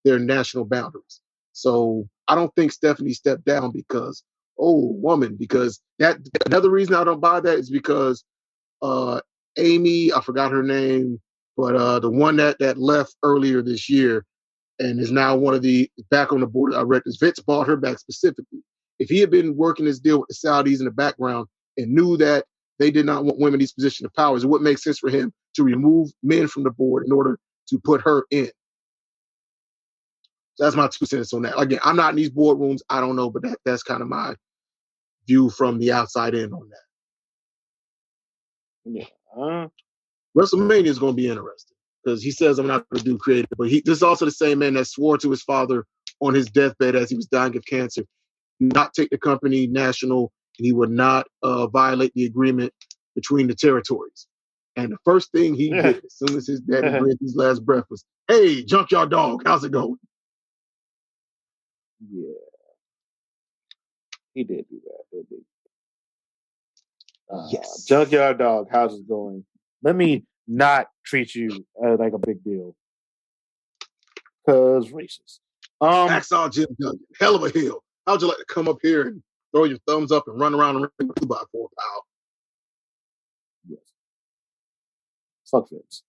national boundaries. So I don't think Stephanie stepped down because woman. Because another reason I don't buy that is because Amy, I forgot her name, but the one that left earlier this year and is now one of the back on the board of directors. Vince bought her back specifically. If he had been working his deal with the Saudis in the background and knew that they did not want women in these positions of powers, it would make sense for him to remove men from the board in order to put her in. So that's my 2 cents on that. Again, I'm not in these boardrooms. I don't know, but that's kind of my view from the outside in on that. Yeah. WrestleMania is going to be interesting because he says I'm not going to do creative, but this is also the same man that swore to his father on his deathbed as he was dying of cancer, he would not take the company national, and he would not violate the agreement between the territories. And the first thing he did, as soon as his daddy breathed his last breath, was, "Hey, Junkyard Dog, how's it going?" Yeah, he did do that, didn't he? Yes. Junkyard Dog, how's it going? Let me not treat you like a big deal. Because racist. Hacksaw Jim Duggan, hell of a heel. How'd you like to come up here and throw your thumbs up and run around the ring with 2x4, pal? Yes. Fuck Vince.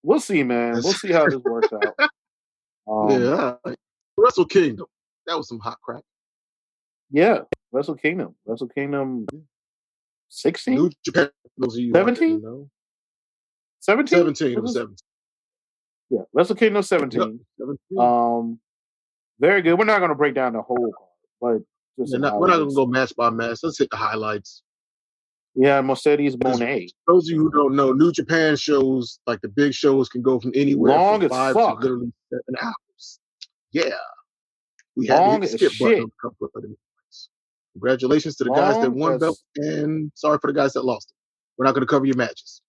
We'll see, man. We'll see how this works out. Yeah. Wrestle Kingdom. That was some hot crap. Yeah. Wrestle Kingdom. 16? New Japan, those of you 17? know. 17? 17. It was 17. Yeah, Wrestle Kingdom 17. Yep, 17. Very good. We're not going to break down the whole card, but just We're not going to go match by match. Let's hit the highlights. Yeah, Mercedes Moné. Those of you who don't know, New Japan shows, like the big shows, can go from anywhere long from as 5 fuck. to literally 7 hours. Yeah. We long had to hit the skip button on a couple of other points. Congratulations to the guys that won belt, and sorry for the guys that lost it. We're not going to cover your matches.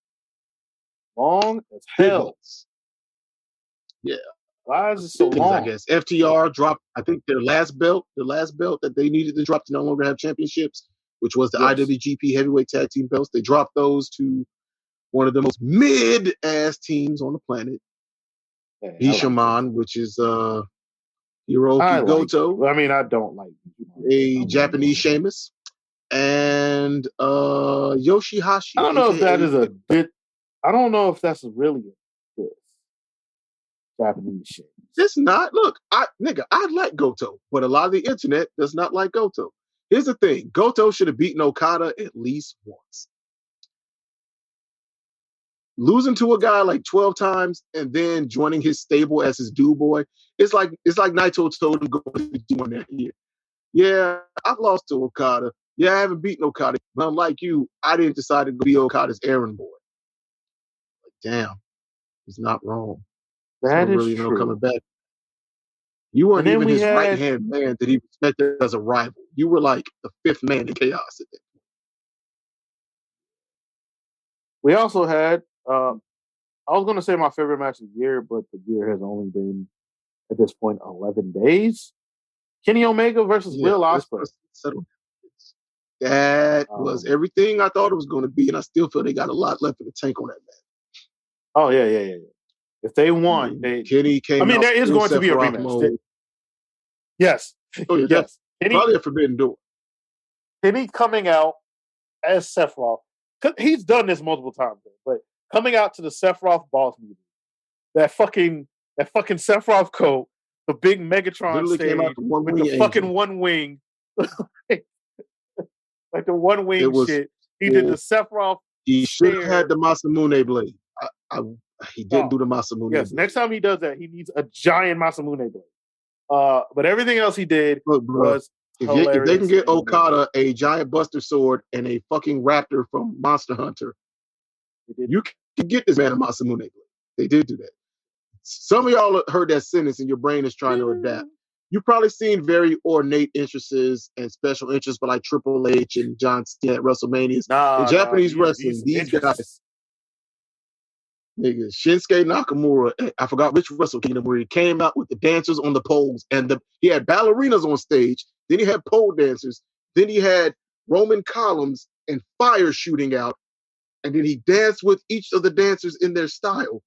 Long as hell. Belts. Yeah. Why is it so long? I guess FTR dropped, I think, their last belt that they needed to drop to no longer have championships, which was the IWGP Heavyweight Tag Team belts. They dropped those to one of the most mid-ass teams on the planet, Bishamon, which is Hiroki Goto. I mean, I don't like a Japanese Sheamus, and Yoshihashi. I don't know if that is a bit. I don't know if that's really a diss. Japanese Sheamus. It's not. Look, I like Goto, but a lot of the internet does not like Goto. Here's the thing: Goto should have beaten Okada at least once. Losing to a guy like 12 times and then joining his stable as his do boy, it's like Naito told him going to doing that year. Yeah, I've lost to Okada. Yeah, I haven't beaten Okada. But unlike you, I didn't decide to be Okada's errand boy. Like, damn, he's not wrong. That is really true. No coming back. You weren't even his right-hand man that he respected as a rival. You were like the fifth man in Chaos at that point. We also had, I was going to say my favorite match of the year, but the year has only been, at this point, 11 days. Kenny Omega versus Will Ospreay. That was everything I thought it was going to be, and I still feel they got a lot left in the tank on that match. Oh, yeah. If they won, Kenny came out. I mean, there is going to be a rematch. Yes. Oh, yeah, yes. Probably a forbidden door. Kenny coming out as Sephiroth. He's done this multiple times, but coming out to the Sephiroth boss meeting, that fucking Sephiroth coat, the big Megatron stage came out with the fucking one wing, like the one wing shit. He did the Sephiroth. He should have had the Masamune blade. He didn't do the Masamune. Yes, blade. next time he does that, he needs a giant Masamune blade. But everything else he did was hilarious. If they can get Okada a giant Buster Sword and a fucking raptor from Monster Hunter, you can get this man a Masamune blade. They did do that. Some of y'all heard that sentence and your brain is trying to adapt. You've probably seen very ornate entrances and special interests by like Triple H and John Cena at WrestleManias. In Japanese wrestling, these guys, nigga, Shinsuke Nakamura, I forgot which Wrestle Kingdom, where he came out with the dancers on the poles, and he had ballerinas on stage, then he had pole dancers, then he had Roman columns and fire shooting out, and then he danced with each of the dancers in their style.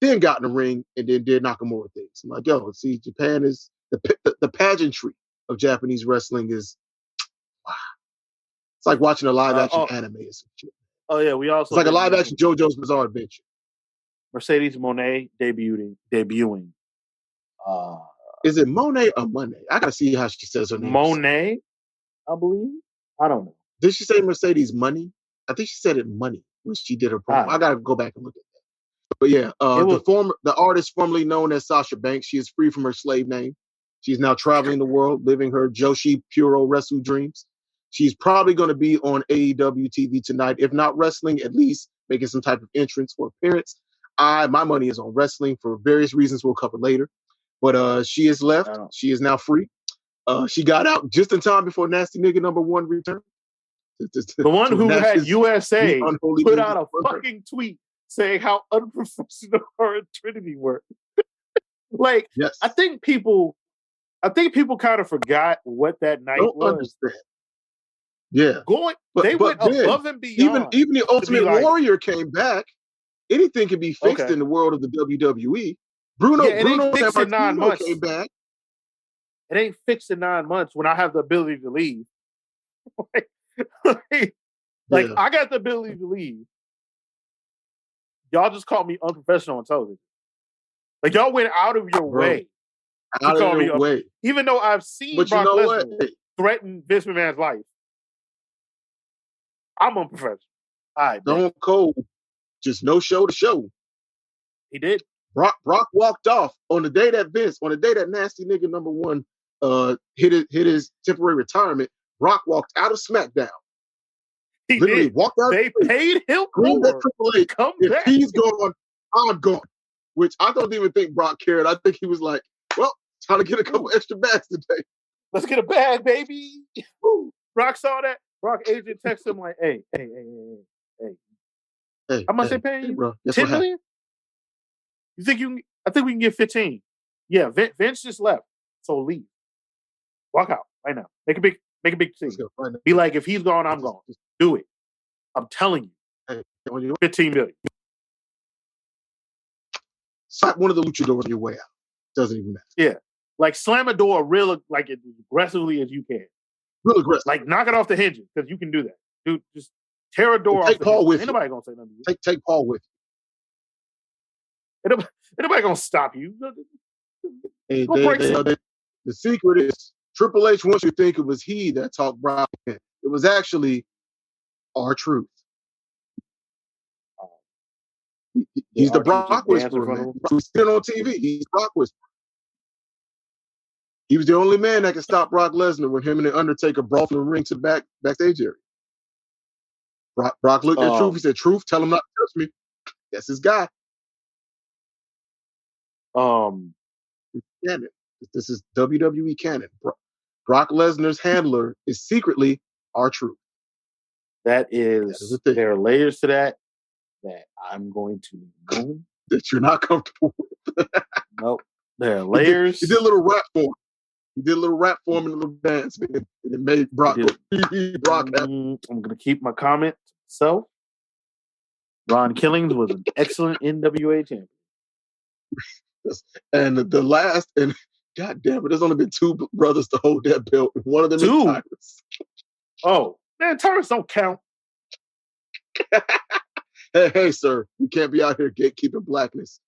Then got in the ring and then did Nakamura things. I'm like, yo, see, Japan is the pageantry of Japanese wrestling is wow. It's like watching a live action anime or some shit. Oh yeah, we also it's like a live action JoJo's Bizarre Adventure. Mercedes Moné debuting. Is it Monet or Monet? I gotta see how she says her name. Monet, I believe. I don't know. Did she say Mercedes Money? I think she said it Money when she did her promo. I gotta go back and look at that. But yeah, the artist formerly known as Sasha Banks, she is free from her slave name. She's now traveling the world, living her Joshi Puro wrestle dreams. She's probably going to be on AEW TV tonight, if not wrestling, at least making some type of entrance or appearance. My money is on wrestling for various reasons we'll cover later. But she is left. She is now free. She got out just in time before Nasty Nigga #1 returned. The one who had USA put out a fucking tweet saying how unprofessional her and Trinity were. Like, yes. I think people kind of forgot what that night was. Understand. Yeah. They went above and beyond. Even the Ultimate Warrior came back. Anything can be fixed in the world of the WWE. Bruno fixed in 9 months. Came back. It ain't fixed in 9 months when I have the ability to leave. I got the ability to leave. Y'all just called me unprofessional on television. Like, y'all went out of your way to out of call me their way. even though I've seen But you Brock know what? Lesnar threaten Vince McMahon's life. I'm unprofessional. All right, Stone Cold, just no show to show. he did. Brock walked off on the day that nasty nigga number one hit his temporary retirement. Brock walked out of SmackDown. He Literally did. walked out. They paid him Screamed at more Triple to H. come If back. he's gone, I'm gone. Which I don't even think Brock cared. I think he was like, well, trying to get a couple extra bags today. Let's get a bag, baby. Brock saw that. Brock agent texted him like, hey. How much they paying you? Bro, 10 million? You think you can, I think we can get 15. Yeah, Vince just left. So leave. Walk out right now. Make a big scene. Right, Be like, if he's gone, I'm gone. Do it. I'm telling you. Hey, when you 15 million. slap one of the luchadors your way out. Doesn't even matter. Yeah. Like slam a door real like as aggressively as you can. Real aggressive. Like knock it off the hinges, because you can do that. Dude, just tear a door off. Take Paul with Ain't you. nobody gonna say nothing to you. Take Paul with Ain't nobody gonna stop you. you. Go break The secret is Triple H wants you to think it was he that talked Brock. It was actually R-Truth. He's the Brock Whisperer, man. He's sitting on TV. He's Brock Whisperer. He was the only man that could stop Brock Lesnar when him and the Undertaker brought from the ring to the backstage area. Brock looked at Truth. He said, "Truth, tell him not to touch me." That's his guy. Canon. This is WWE canon. Brock Lesnar's handler is secretly R-Truth. That is there are layers to that I'm going to know. That you're not comfortable with. Nope. There are layers. He did a little rap for him. He did a little rap for him and a little dance, man. And it made Brock happy. I'm going to keep my comment to myself. Ron Killings was an excellent NWA champion. And the last, and God damn it, there's only been two brothers to hold that belt. One of them is Tyrus. Oh, man, Tyrus don't count. Hey, sir, you can't be out here gatekeeping blackness.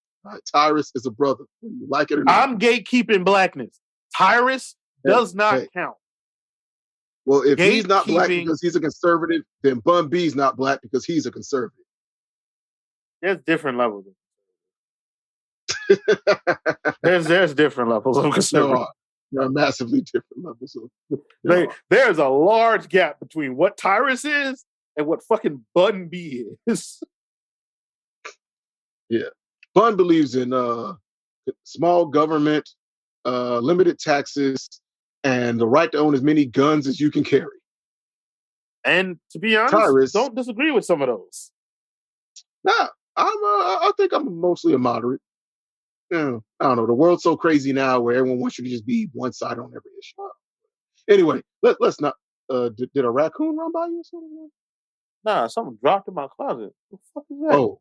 Tyrus is a brother, whether you like it or not. I'm gatekeeping blackness. Tyrus does not count. Well, if he's not black because he's a conservative, then Bun B's not black because he's a conservative. There's different levels. there's different levels of conservative. There are massively different levels. There's a large gap between what Tyrus is and what fucking Bun B is. Yeah. Bun believes in small government, limited taxes, and the right to own as many guns as you can carry. And to be honest, Tyrus, don't disagree with some of those. Nah, I think I'm mostly a moderate. I don't know. The world's so crazy now where everyone wants you to just be one side on every issue. Anyway, let's not. Did a raccoon run by you or something? Nah, something dropped in my closet. What the fuck is that? Oh,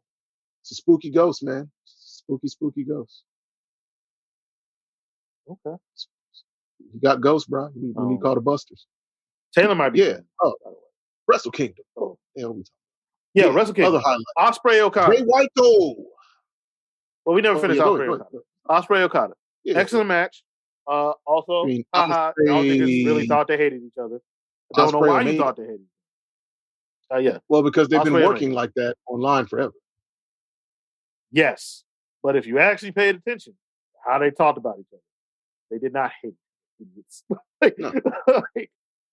it's a spooky ghost, man. Spooky ghost. Okay. You got ghosts, bro. You need to call the Busters. Taylor might be. Yeah. Oh, Wrestle Kingdom. Oh, yeah, Wrestle Kingdom. Other highlight. Ospreay Okada. Jay White. Well, we never finished Ospreay Okada. Ospreay Okada. Yeah. Excellent match. Also, I don't think they really thought they hated each other. I don't know why you thought they hated each other. Yeah. Well, because they've been working like that online forever. Yes. But if you actually paid attention to how they talked about each other, they did not hate it.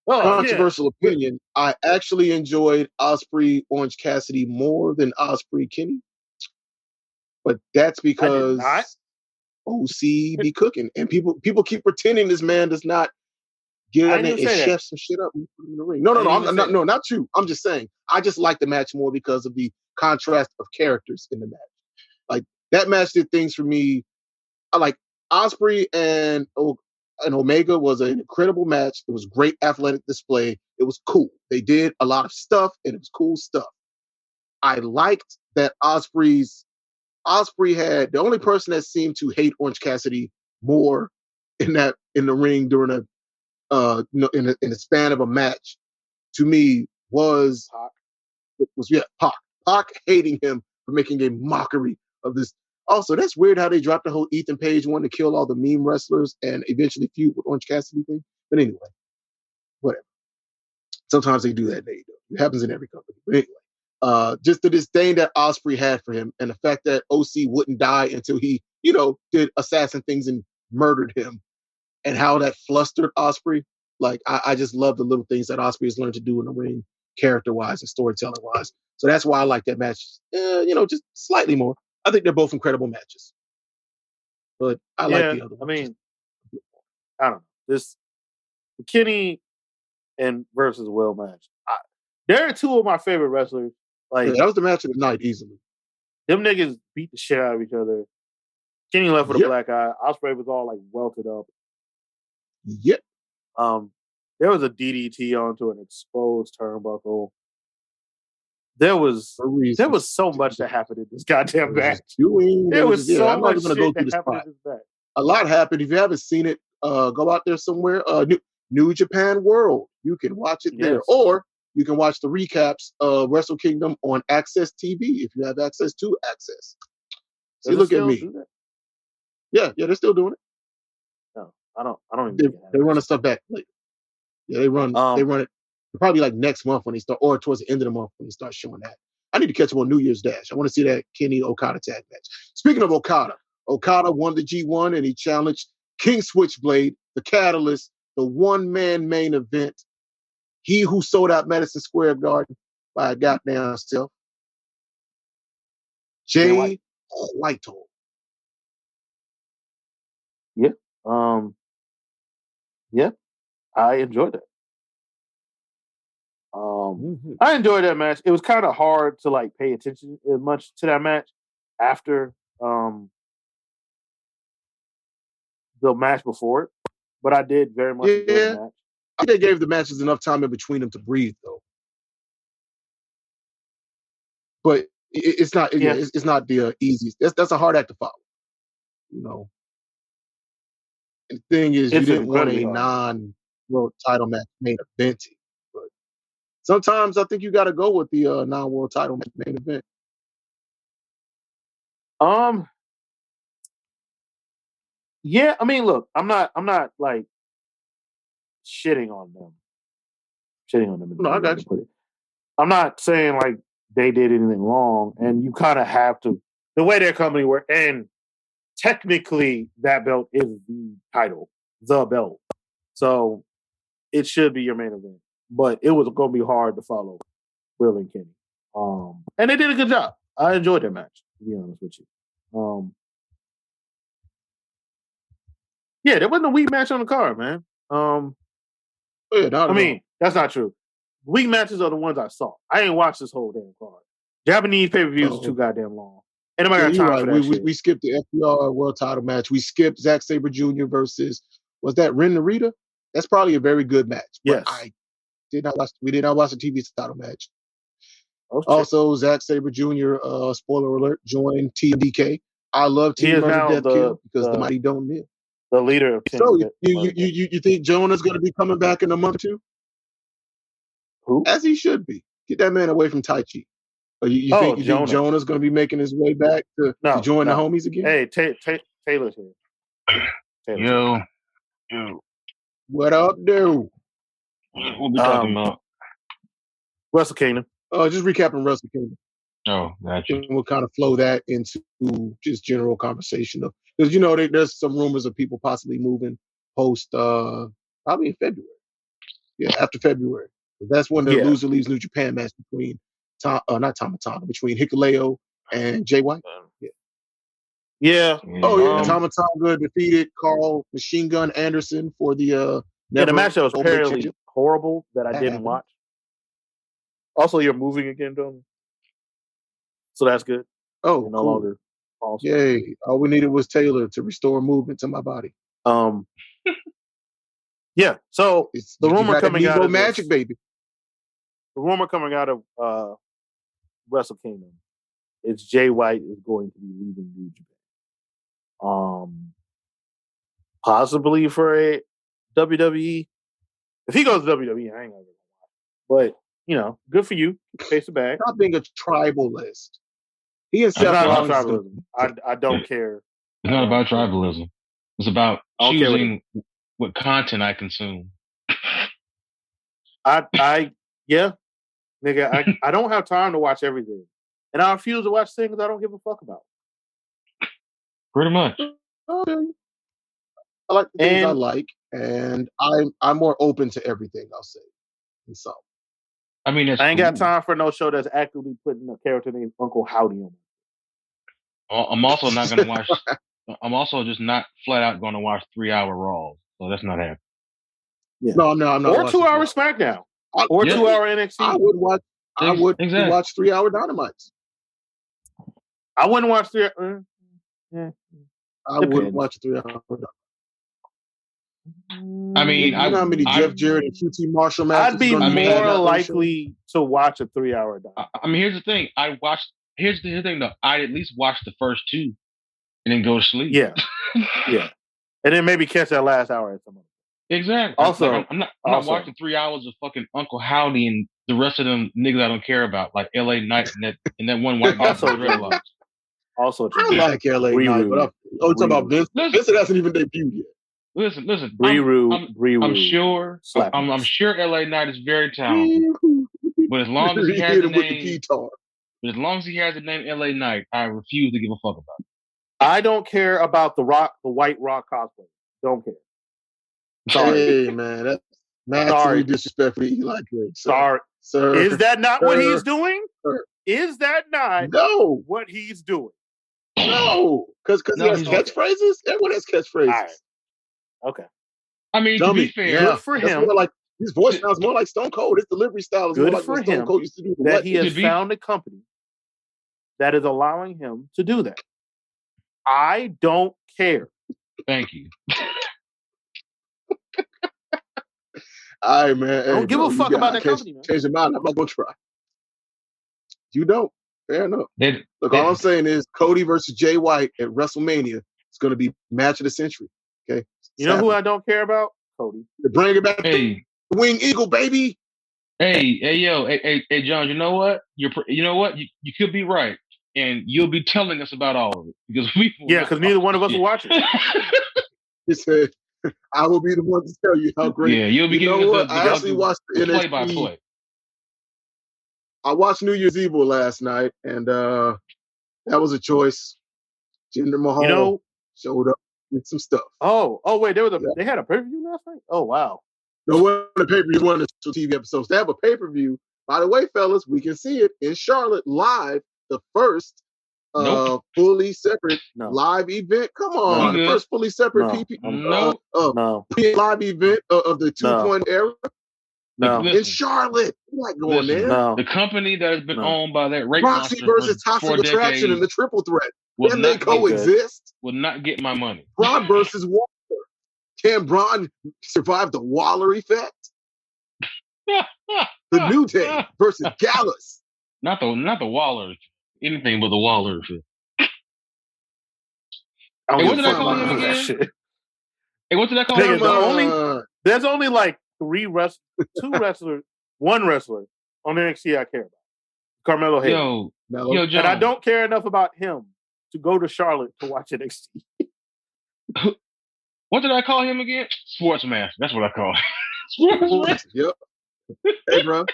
Controversial opinion. I actually enjoyed Ospreay Orange Cassidy more than Ospreay Kenny. But that's because OC be cooking. And people keep pretending this man does not get in and chef some shit up and put him in the ring. No, not you. I'm just saying. I just like the match more because of the contrast of characters in the match. Like that match did things for me. I like Ospreay and Omega was an incredible match. It was great athletic display. It was cool. They did a lot of stuff and it was cool stuff. I liked that Ospreay had the only person that seemed to hate Orange Cassidy more in the ring during in the span of a match to me was Pac. Pac hating him for making a mockery of this. Also, that's weird how they dropped the whole Ethan Page one to kill all the meme wrestlers and eventually feud with Orange Cassidy thing. But anyway, whatever. Sometimes they do that. It happens in every company. But anyway, just the disdain that Osprey had for him and the fact that OC wouldn't die until he, did assassin things and murdered him, and how that flustered Osprey. Like, I just love the little things that Osprey has learned to do in the ring, character-wise and storytelling-wise. So that's why I like that match, just slightly more. I think they're both incredible matches. But I like the other one. I mean, I don't know. This Kenny and versus Will match. They're two of my favorite wrestlers. Like, that was the match of the night, easily. Them niggas beat the shit out of each other. Kenny left with a black eye. Osprey was all like welted up. Yep. There was a DDT onto an exposed turnbuckle. There was so much that happened in this goddamn match. There was so much shit that happened in this match. A lot happened. If you haven't seen it, go out there somewhere. New Japan World. You can watch it there. Or you can watch the recaps of Wrestle Kingdom on Access TV if you have access to Access. See, look at me. Yeah, they're still doing it. No, I don't even. They run the stuff back later. Yeah, they run it probably like next month when they start, or towards the end of the month when they start showing that. I need to catch up on New Year's Dash. I want to see that Kenny Okada tag match. Speaking of Okada won the G1 and he challenged King Switchblade, the Catalyst, the one-man main event. He who sold out Madison Square Garden by a goddamn self. Jay Whitehall. Yeah. Yeah. I enjoyed it. I enjoyed that match. It was kind of hard to like pay attention as much to that match after the match before it, but I did very much enjoy the match. I think they gave the matches enough time in between them to breathe, though. But it's not. It's not the easiest. That's a hard act to follow. And the thing is, you didn't want a non-world title match main event. But sometimes I think you got to go with the non-world title match main event. Yeah, I mean, look, I'm not like shitting on them. No, I got you. I'm not saying like they did anything wrong, and you kind of have to. The way their company works, and technically that belt is the title, the belt. So it should be your main event. But it was going to be hard to follow Will and Kenny. And they did a good job. I enjoyed their match, to be honest with you. Yeah, there wasn't a weak match on the card, man. I mean, that's not true. Weak matches are the ones I saw. I ain't watched this whole damn card. Japanese pay-per-views are too goddamn long. And got time for that shit. We skipped the FBR world title match. We skipped Zack Sabre Jr. versus, was that Ren Narita? That's probably a very good match. Yes. But we did not watch the TV title match. Also, Zack Sabre Jr., spoiler alert, joined TMDK. I love Team Murder Death Kill because the mighty don't kneel. The leader of Team So you think Jonah's going to be coming back in a month or two? Who? As he should be. Get that man away from Tai Chi. You think Jonah's going to be making his way back to join the homies again? Hey, Taylor's here. Yo. What up, dude? What we talking about? Wrestle Kingdom. Just recapping Wrestle Kingdom. Oh, gotcha. And we'll kind of flow that into just general conversation. Because, there's some rumors of people possibly moving post, probably in February. Yeah, after February. That's when the loser leaves New Japan match between between Hikuleo and Jay White. Yeah. Tama Tonga defeated Carl Machine Gun Anderson for the the match that was apparently horrible that I didn't watch. Also, you're moving again, Tony. So that's good. Oh, you're no longer awesome. Yay. All we needed was Taylor to restore movement to my body. Yeah. So the rumor coming out of magic, baby. The rumor coming out of Wrestle Kingdom is Jay White is going to be leaving New Japan. Possibly for a WWE. If he goes to WWE, I ain't gonna watch. But good for you. Face the bag. Stop being a tribalist. He and It's Seth not about Rollins. is tribalism. I don't care. It's not about tribalism. It's about I don't care what choosing what content I consume. Yeah, nigga, I don't have time to watch everything. And I refuse to watch things I don't give a fuck about. Pretty much. Okay. I like the things I And like, and I'm more open to everything. I'll say, and so I mean, that's I ain't cool. got time for no show that's actively putting a character named Uncle Howdy on. I'm also not going to watch. I'm also just not flat out going to watch 3-hour Raw. So that's not happening. Yeah. no, I'm not. Or watching 2-hour 3 hours. SmackDown. I- Or Yeah. 2-hour NXT. I would watch. I would Exactly. watch 3-hour Dynamites. I wouldn't watch 3 yeah. I wouldn't Depends. watch 3-hour. I mean, You know how many Jeff Jarrett and QT Marshall matches? I'd be gonna mean, had more at those likely to watch a 3-hour Dynamite. I mean, here's the thing. Here's the thing, though. I'd at least watch the first 2 and then go to sleep. Yeah. Yeah. And then maybe catch that last hour at some point. Exactly. Also- Like, I'm not watching 3 hours of fucking Uncle Howdy and the rest of them niggas I don't care about, like LA Knight and that one white guy Also, with dreadlocks. Also, I like LA Knight, but talking about Vince. Listen. Vincent hasn't even debuted yet. Listen. Brew. I'm sure. I'm sure LA Knight is very talented. But as long as he has Hit the him with the name, guitar. but as long as he has the name LA Knight, I refuse to give a fuck about it. I don't care about the White Rock cosplay. Don't care. Sorry. Hey man, that's massively disrespectful to Eli Drake. Sorry. Sir. Is that not what he's Sir. doing? Sir. Is that not No, what he's doing? no, because he has he's- catchphrases. Everyone has catchphrases. All right. Okay. I mean, Dummy. to be fair, Yeah. Good for That's him more like his voice sounds more like Stone Cold. His delivery style is Good more like for what Stone him Cold used to do. that he has To be- found a company that is allowing him to do that. I don't care. thank you. All right, man. I don't give a fuck about that can't company, man. change your mind. I'm not gonna try. You don't. Fair enough. Look, They- all I'm saying is Cody versus Jay White at WrestleMania is going to be match of the century. Okay. You know who I don't care about? Cody. They're bringing back Hey, the Wing Eagle, baby. yo, hey, John. You know what? You could be right, and you'll be telling us about all of it because we. Yeah, because neither one of us will watch it. He said, "I will be the one to tell you how great." Yeah, you'll be You know giving what? us I actually watched the play NXT. by play. I watched New Year's Evil last night, and that was a choice. Jinder Mahal You know? showed up with some stuff. Oh, wait, they had a pay-per-view last night? Oh, wow. No one a pay-per-view, one of the TV episodes. They have a pay-per-view. By the way, fellas, we can see it in Charlotte live. The first Nope. fully separate No. live event. Come on, No. the first fully separate No. No. live event of the 2.0 era No. Listen, in Charlotte. You're not going Listen, there. No. the company that has been No. owned by that rape Roxy monster versus for Toxic 4 Attraction decades and the triple threat. will Can they not, coexist? will not get my money. Braun versus Waller. Can Braun survive the Waller effect? The New Day versus Gallus. Not the Waller. Anything but the Waller. I don't Hey, what give did a I call fuck him about that again? shit. Hey, what did I call Nigga, him? there's only like two wrestlers, one wrestler on NXT I care about. Carmelo Hayes. Yo, Mello. John. And I don't care enough about him to go to Charlotte to watch NXT. What did I call him again? Sportsmaster. That's what I call him. Sportsmaster. Yep. Hey, bro.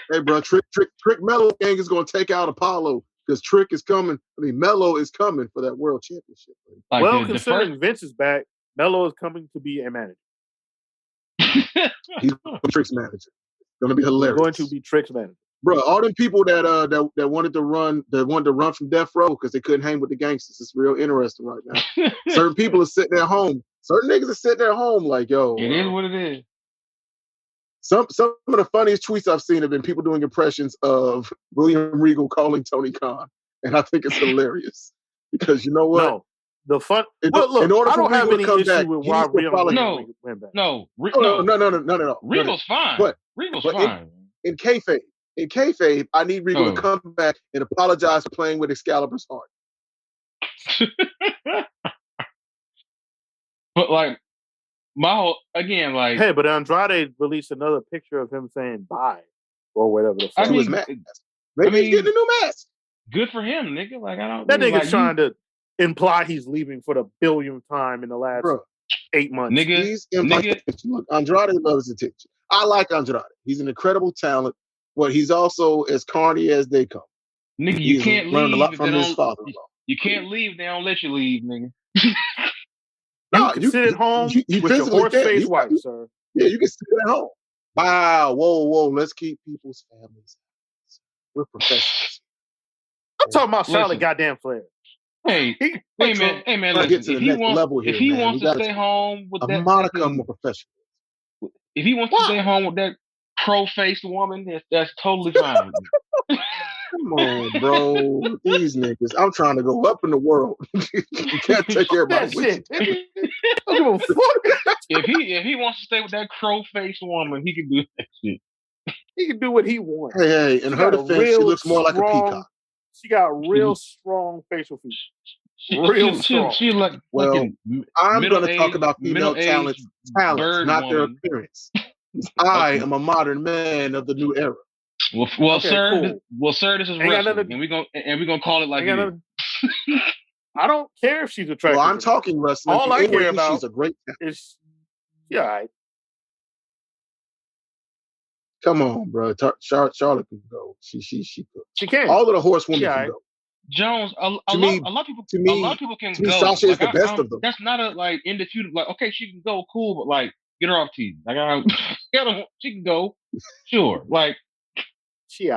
Trick Mello gang is going to take out Apollo because Trick is coming. I mean, Mello is coming for that world championship. Like well, the considering Vince is back, Melo is coming to be a manager. He's Trick's manager. It's going to be hilarious. Going to be Trick's manager. Bro, all them people that wanted to run from death row because they couldn't hang with the gangsters. It's real interesting right now. Certain people are sitting at home. Certain niggas are sitting at home like, yo. It is what it is. Some of the funniest tweets I've seen have been people doing impressions of William Regal calling Tony Khan, and I think it's hilarious because you know what? No, the fun. In I order for don't have Regal any to come issue back, with he why needs to follow- No. went back. No. No. Regal's fine. But- Regal's but fine. In kayfabe, I need Regal to come back and apologize for playing with Excalibur's heart. But like my whole again, like Hey, but Andrade released another picture of him saying bye or whatever the fuck. I To mean, his mask. Maybe he's getting a new mask. Good for him, nigga. Like I don't. That Like, nigga's trying to imply he's leaving for the billionth time in the last Bro, 8 months. nigga. He's nigga. Look, Andrade loves attention. I like Andrade. He's an incredible talent, but he's also as corny as they come. Nigga, you can't learned a leave lot if from they his don't. father-in-law. You can't leave. They don't let you leave, nigga. You can sit at home you with your horse-faced wife, sir. Yeah, you can sit at home. Wow, whoa. Let's keep people's families. We're professionals. I'm talking about Charlotte Listen. Goddamn Flair. Hey, man. Listen, Listen, if he wants to stay home with a that modicum of professional. If he wants to stay home with that crow-faced woman, that's totally fine. Come on, bro. These niggas. I'm trying to go up in the world. You can't take everybody with you. If he wants to stay with that crow-faced woman, he can do that shit. He can do what he wants. Hey, in her defense, she looks more like a peacock. She got real strong facial features. Real strong. She like I'm going to talk about female talents, not woman. Their appearance. I am a modern man of the new era. Well, sir, this is wrestling, and we're gonna call it like it is. I don't care if she's attractive. Well, I'm talking wrestling. All I care about she's a great talent. Is right. Come on, bro. Charlotte can go. She can. All of the horsewomen can go. Jones, a lot of people can go. Sasha is the best of them. That's not a like indefeasible. Like, okay, she can go, cool, but like, get her off TV. Like, she can go, sure. Like, she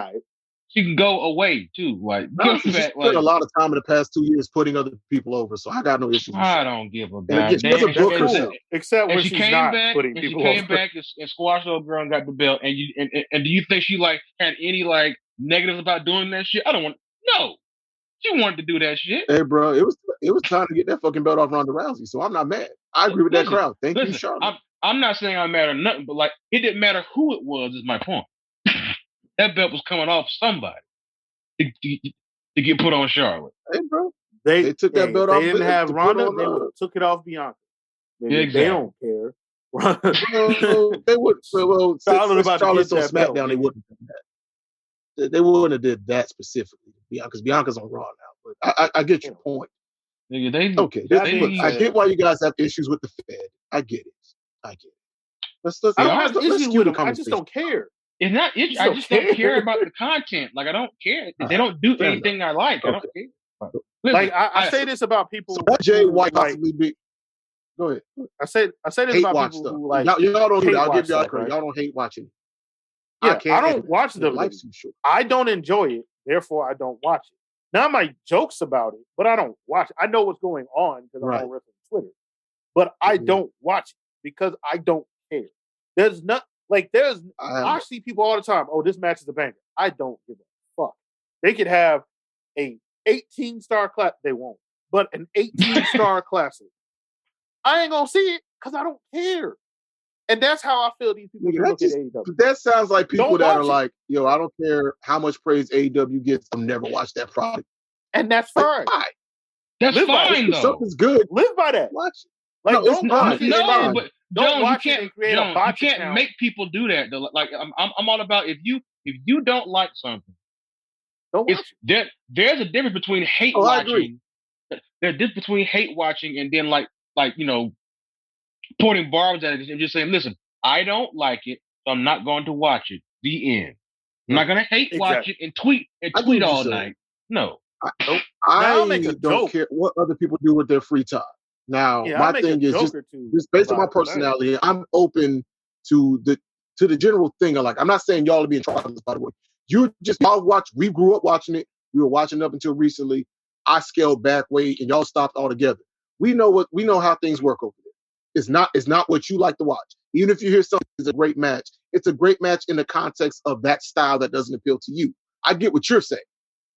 can go away too. Like, she's spent a lot of time in the past 2 years putting other people over, so I got no issue. I don't give a damn. She doesn't book herself, except when she she's came not back. Putting people she came over. back and squashed the girl and got the belt. And do you think she like had any like negatives about doing that shit? I don't want. No, she wanted to do that shit. Hey, bro, it was time to get that fucking belt off Ronda Rousey, so I'm not mad. I agree with that crowd. Thank you, Charlotte. I'm not saying I'm mad or nothing, but like it didn't matter who it was. Is my point. That belt was coming off somebody to get put on Charlotte. Hey, bro, they took that belt off. They didn't have Ronda. They took it off Bianca. They don't care. They would. Well, since Charlotte's on SmackDown, they wouldn't do that. They wouldn't have did that specifically, because Bianca's on Raw now. But I get your point. I get why you guys have issues with the Fed. I get it. Let's I don't have issues with them. I just don't care. It's not. I just don't care about the content. Like I don't care. They don't do anything I like. I don't care. Listen, like I say this about people. So what Jay White possibly be? Go ahead. I say this about people who like y'all don't do that. I'll give y'all credit. Y'all don't hate watching. Yeah, I don't watch the life's too short. I don't enjoy it, therefore I don't watch it. Now I might jokes about it, but I don't watch it. I know what's going on because I'm on wrestling Twitter, but I don't watch it because I don't care. There's not like I see people all the time. Oh, this match is a banger. I don't give a fuck. They could have a 18-star class. They won't, but an 18-star classic. I ain't gonna see it because I don't care. And that's how I feel these people look at AEW. That sounds like people that are like, yo, I don't care how much praise AEW gets. I'll never watch that product. And that's fine. That's fine, though. Something's good. Live by that. Watch it. Like, no, it's not. No, but don't watch it and create a bot. You can't make people do that. Though. Like I'm all about if you don't like something, don't watch it. There's a difference between hate watching. There's a difference between hate watching and then like pointing barbs at it and just saying, listen, I don't like it, so I'm not going to watch it. The end. I'm not going to hate watch it and tweet all night. No. I don't care what other people do with their free time. Now, my thing is just based on my personality, I'm open to the general thing. I'm not saying y'all to be in trouble, by the way. We grew up watching it. We were watching it up until recently. I scaled back way and y'all stopped altogether. We know how things work over there. It's not what you like to watch. Even if you hear something is a great match, it's a great match in the context of that style that doesn't appeal to you. I get what you're saying.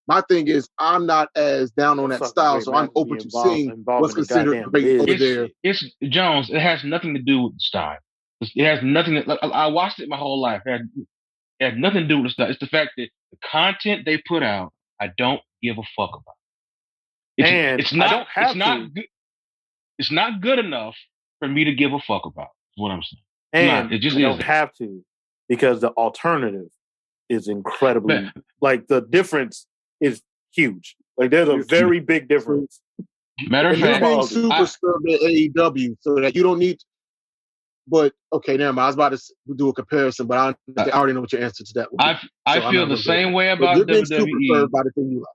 My thing is, I'm not as down on that style, so I'm open to seeing what's considered great over there. It's Jones. It has nothing to do with the style. It has nothing. I watched it my whole life. It has nothing to do with the style. It's the fact that the content they put out, I don't give a fuck about. It's not good enough for me to give a fuck about. Is what I'm saying. And you don't have to, because the alternative is incredibly like the difference is huge. Like there's a very big difference. Matter of And fact, You're being Small, super scrubbed at AEW so that you don't need. But okay, never mind. I was about to do a comparison, but I already know what your answer to that would be. I feel the same way about you're being super WWE. served by the thing you like.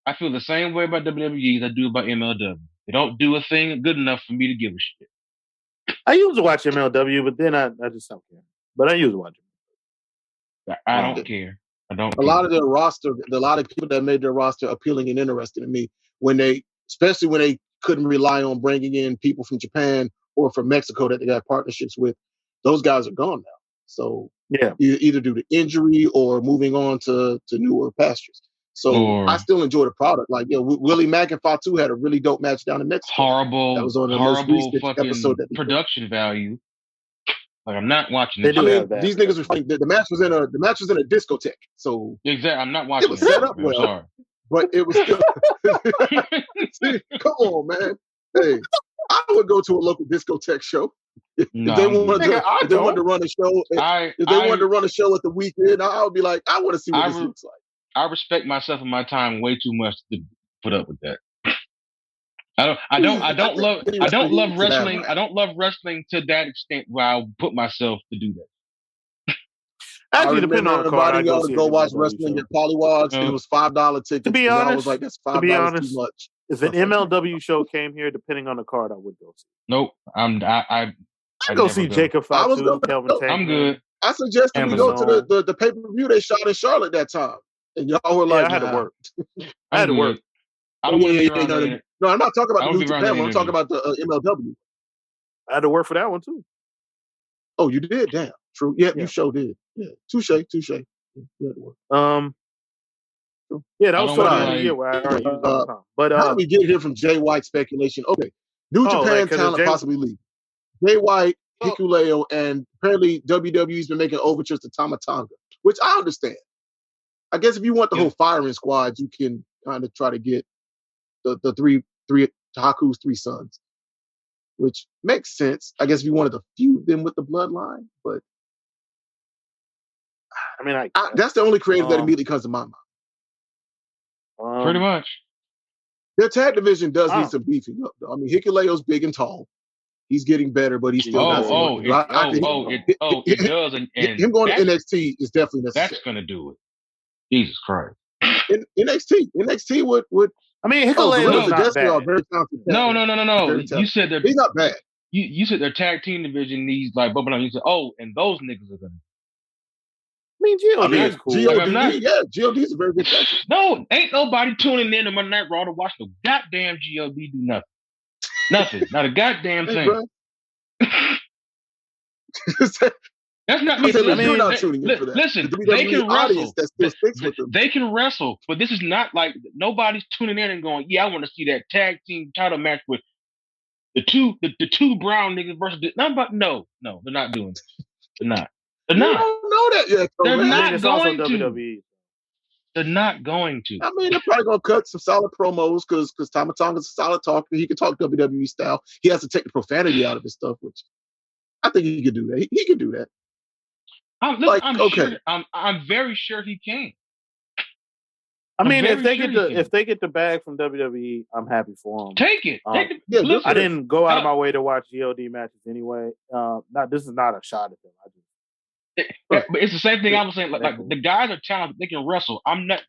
I feel the same way about WWE as I do about MLW. They don't do a thing good enough for me to give a shit. I used to watch MLW, but then I just don't care. But I used to watch it. I don't care. I don't. A lot of their roster, a lot of people that made their roster appealing and interesting to me especially when they couldn't rely on bringing in people from Japan or from Mexico that they got partnerships with. Those guys are gone now. So yeah, either due to injury or moving on to newer pastures. So I still enjoy the product. Like, Willie Mack and Fatu had a really dope match down in Mexico. Horrible, that was on the most recent fucking episode that production value. Like, I'm not watching this. I mean, these niggas were fighting. The match was in a discotheque. So exactly, I'm not watching. It was set up well, sorry. But it was still. See, come on, man. Hey, I would go to a local discotheque show if they wanted to run a show. If they wanted to run a show at the weekend, I would be like, I want to see what this looks like. I respect myself and my time way too much to put up with that. I don't love wrestling. I don't love wrestling to that extent where I'll put myself to do that. Actually, depending on the card, I y'all to go watch wrestling at Pollywogs, and it was $5 tickets. To be honest, I was like, that's $5 too much. If an MLW show came here, depending on the card, I would go see. Nope, I go see Jacob Fatu, Kelvin Taylor. I'm good. I suggested we go to the pay-per-view they shot in Charlotte that time, and y'all were like, I had to work. I had to work. I don't want to be around No, I'm not talking about the New Japan. I'm talking about the MLW. I had to work for that one too. Oh, you did? Damn. True. Yeah, you sure did. Yeah. Touche. You had to work. Yeah, that was sort of the year where I already used all the time. But how did we get here from Jay White speculation? Okay. New Japan talent possibly leave. Jay White, Hikuleo, and apparently WWE's been making overtures to Tama Tonga, which I understand. I guess if you want the whole firing squad, you can kind of try to get the three Haku's three sons, which makes sense. I guess if you wanted to feud them with the bloodline, but I mean, that's the only creative that immediately comes to my mind. Pretty much. Their tag division does need some beefing up, though. I mean, Hikuleo's big and tall. He's getting better, but he's still it does. And him going to NXT is definitely necessary. That's going to do it. Jesus Christ. In NXT would. I mean, Hikuleo's not bad. No. You said he's not bad. You said their tag team division needs like bubbling on. You said, and those niggas are going to. I mean, G.O.D. is cool. G.O.D. is a very good tag. No, ain't nobody tuning in to Monday Night Raw to watch no goddamn G.O.D. do nothing. Nothing. Not a goddamn thing. That's not me. You're not tuning in for that. Listen, they can wrestle. They can wrestle, but this is not like nobody's tuning in and going, "Yeah, I want to see that tag team title match with the two brown niggas versus." No, they're not doing this. They're not. They're not. You don't know that yet. They're not it's going also to. WWE. They're not going to. I mean, they're probably going to cut some solid promos because Tama Tonga's a solid talker. He can talk WWE style. He has to take the profanity out of his stuff, which I think he could do that. He can do that. I'm very sure he can. I mean, if they get the bag from WWE, I'm happy for them. Take it. I didn't go out of my way to watch GOD matches anyway. This is not a shot at them. But it's the same thing I was saying. Like the guys are talented; they can wrestle.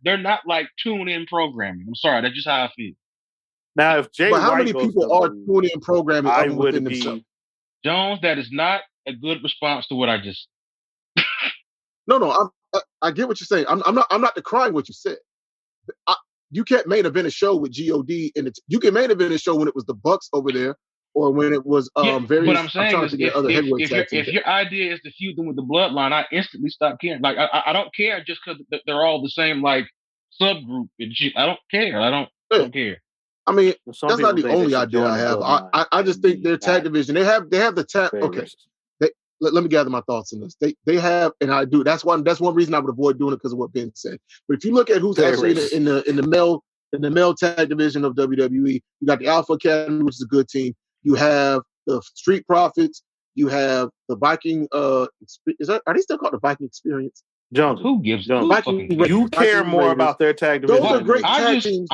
They're not like tune-in programming. I'm sorry, that's just how I feel. Now, if Jay, but how many people are tune-in programming? I would be Jones. That is not a good response to what I just. No. I get what you're saying. I'm not decrying what you said. You can't main event a show with God, and you can main event a show when it was the Bucks over there, or when it was various. What I'm saying is, if your idea is to feud them with the bloodline, I instantly stop caring. Like I don't care just because they're all the same like subgroup and shit. I don't care. I don't care. I mean, that's not the only idea I have. I just think their tag division. They have the tag. Okay, let me gather my thoughts on this. They have, and I do. That's one reason I would avoid doing it because of what Ben said. But if you look at who's actually in the male tag division of WWE, you got the Alpha Academy, which is a good team. You have the Street Profits. You have the Viking. Are they still called the Viking Experience? Jones, Who gives? Jones, Who Viking fucking Raiders. cares? you care Viking more Raiders. about their tag division. Those are than great me. tag teams.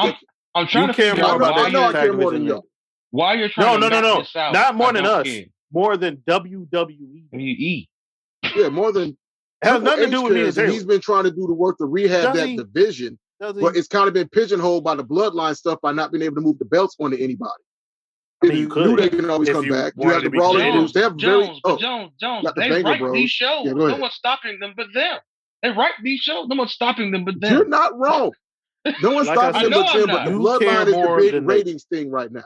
I'm trying to care figure more out about why I know I tag care more division than y'all. why you're trying to map this out. Not more I than don't us. care. More than WWE. I mean, E. Yeah, more than It has Triple nothing to do H with me and cares, and Taylor. he's been trying to do the work to rehab Does that he? division, Does he? but it's kind of been pigeonholed by the bloodline stuff by not being able to move the belts onto anybody. I mean, you knew could they can always if come you back. You wanted have to the be Brawling creative. Brutes. They have Jones, Jones. Jones. Got the They Banger write Bros. these shows. Yeah, go No ahead. one's stopping them but them. They write these shows. No one's stopping them but them. You're not wrong. No one's Like I stopping said, them but I know them. I'm But the not. You care bloodline is the more big than they. ratings thing right now.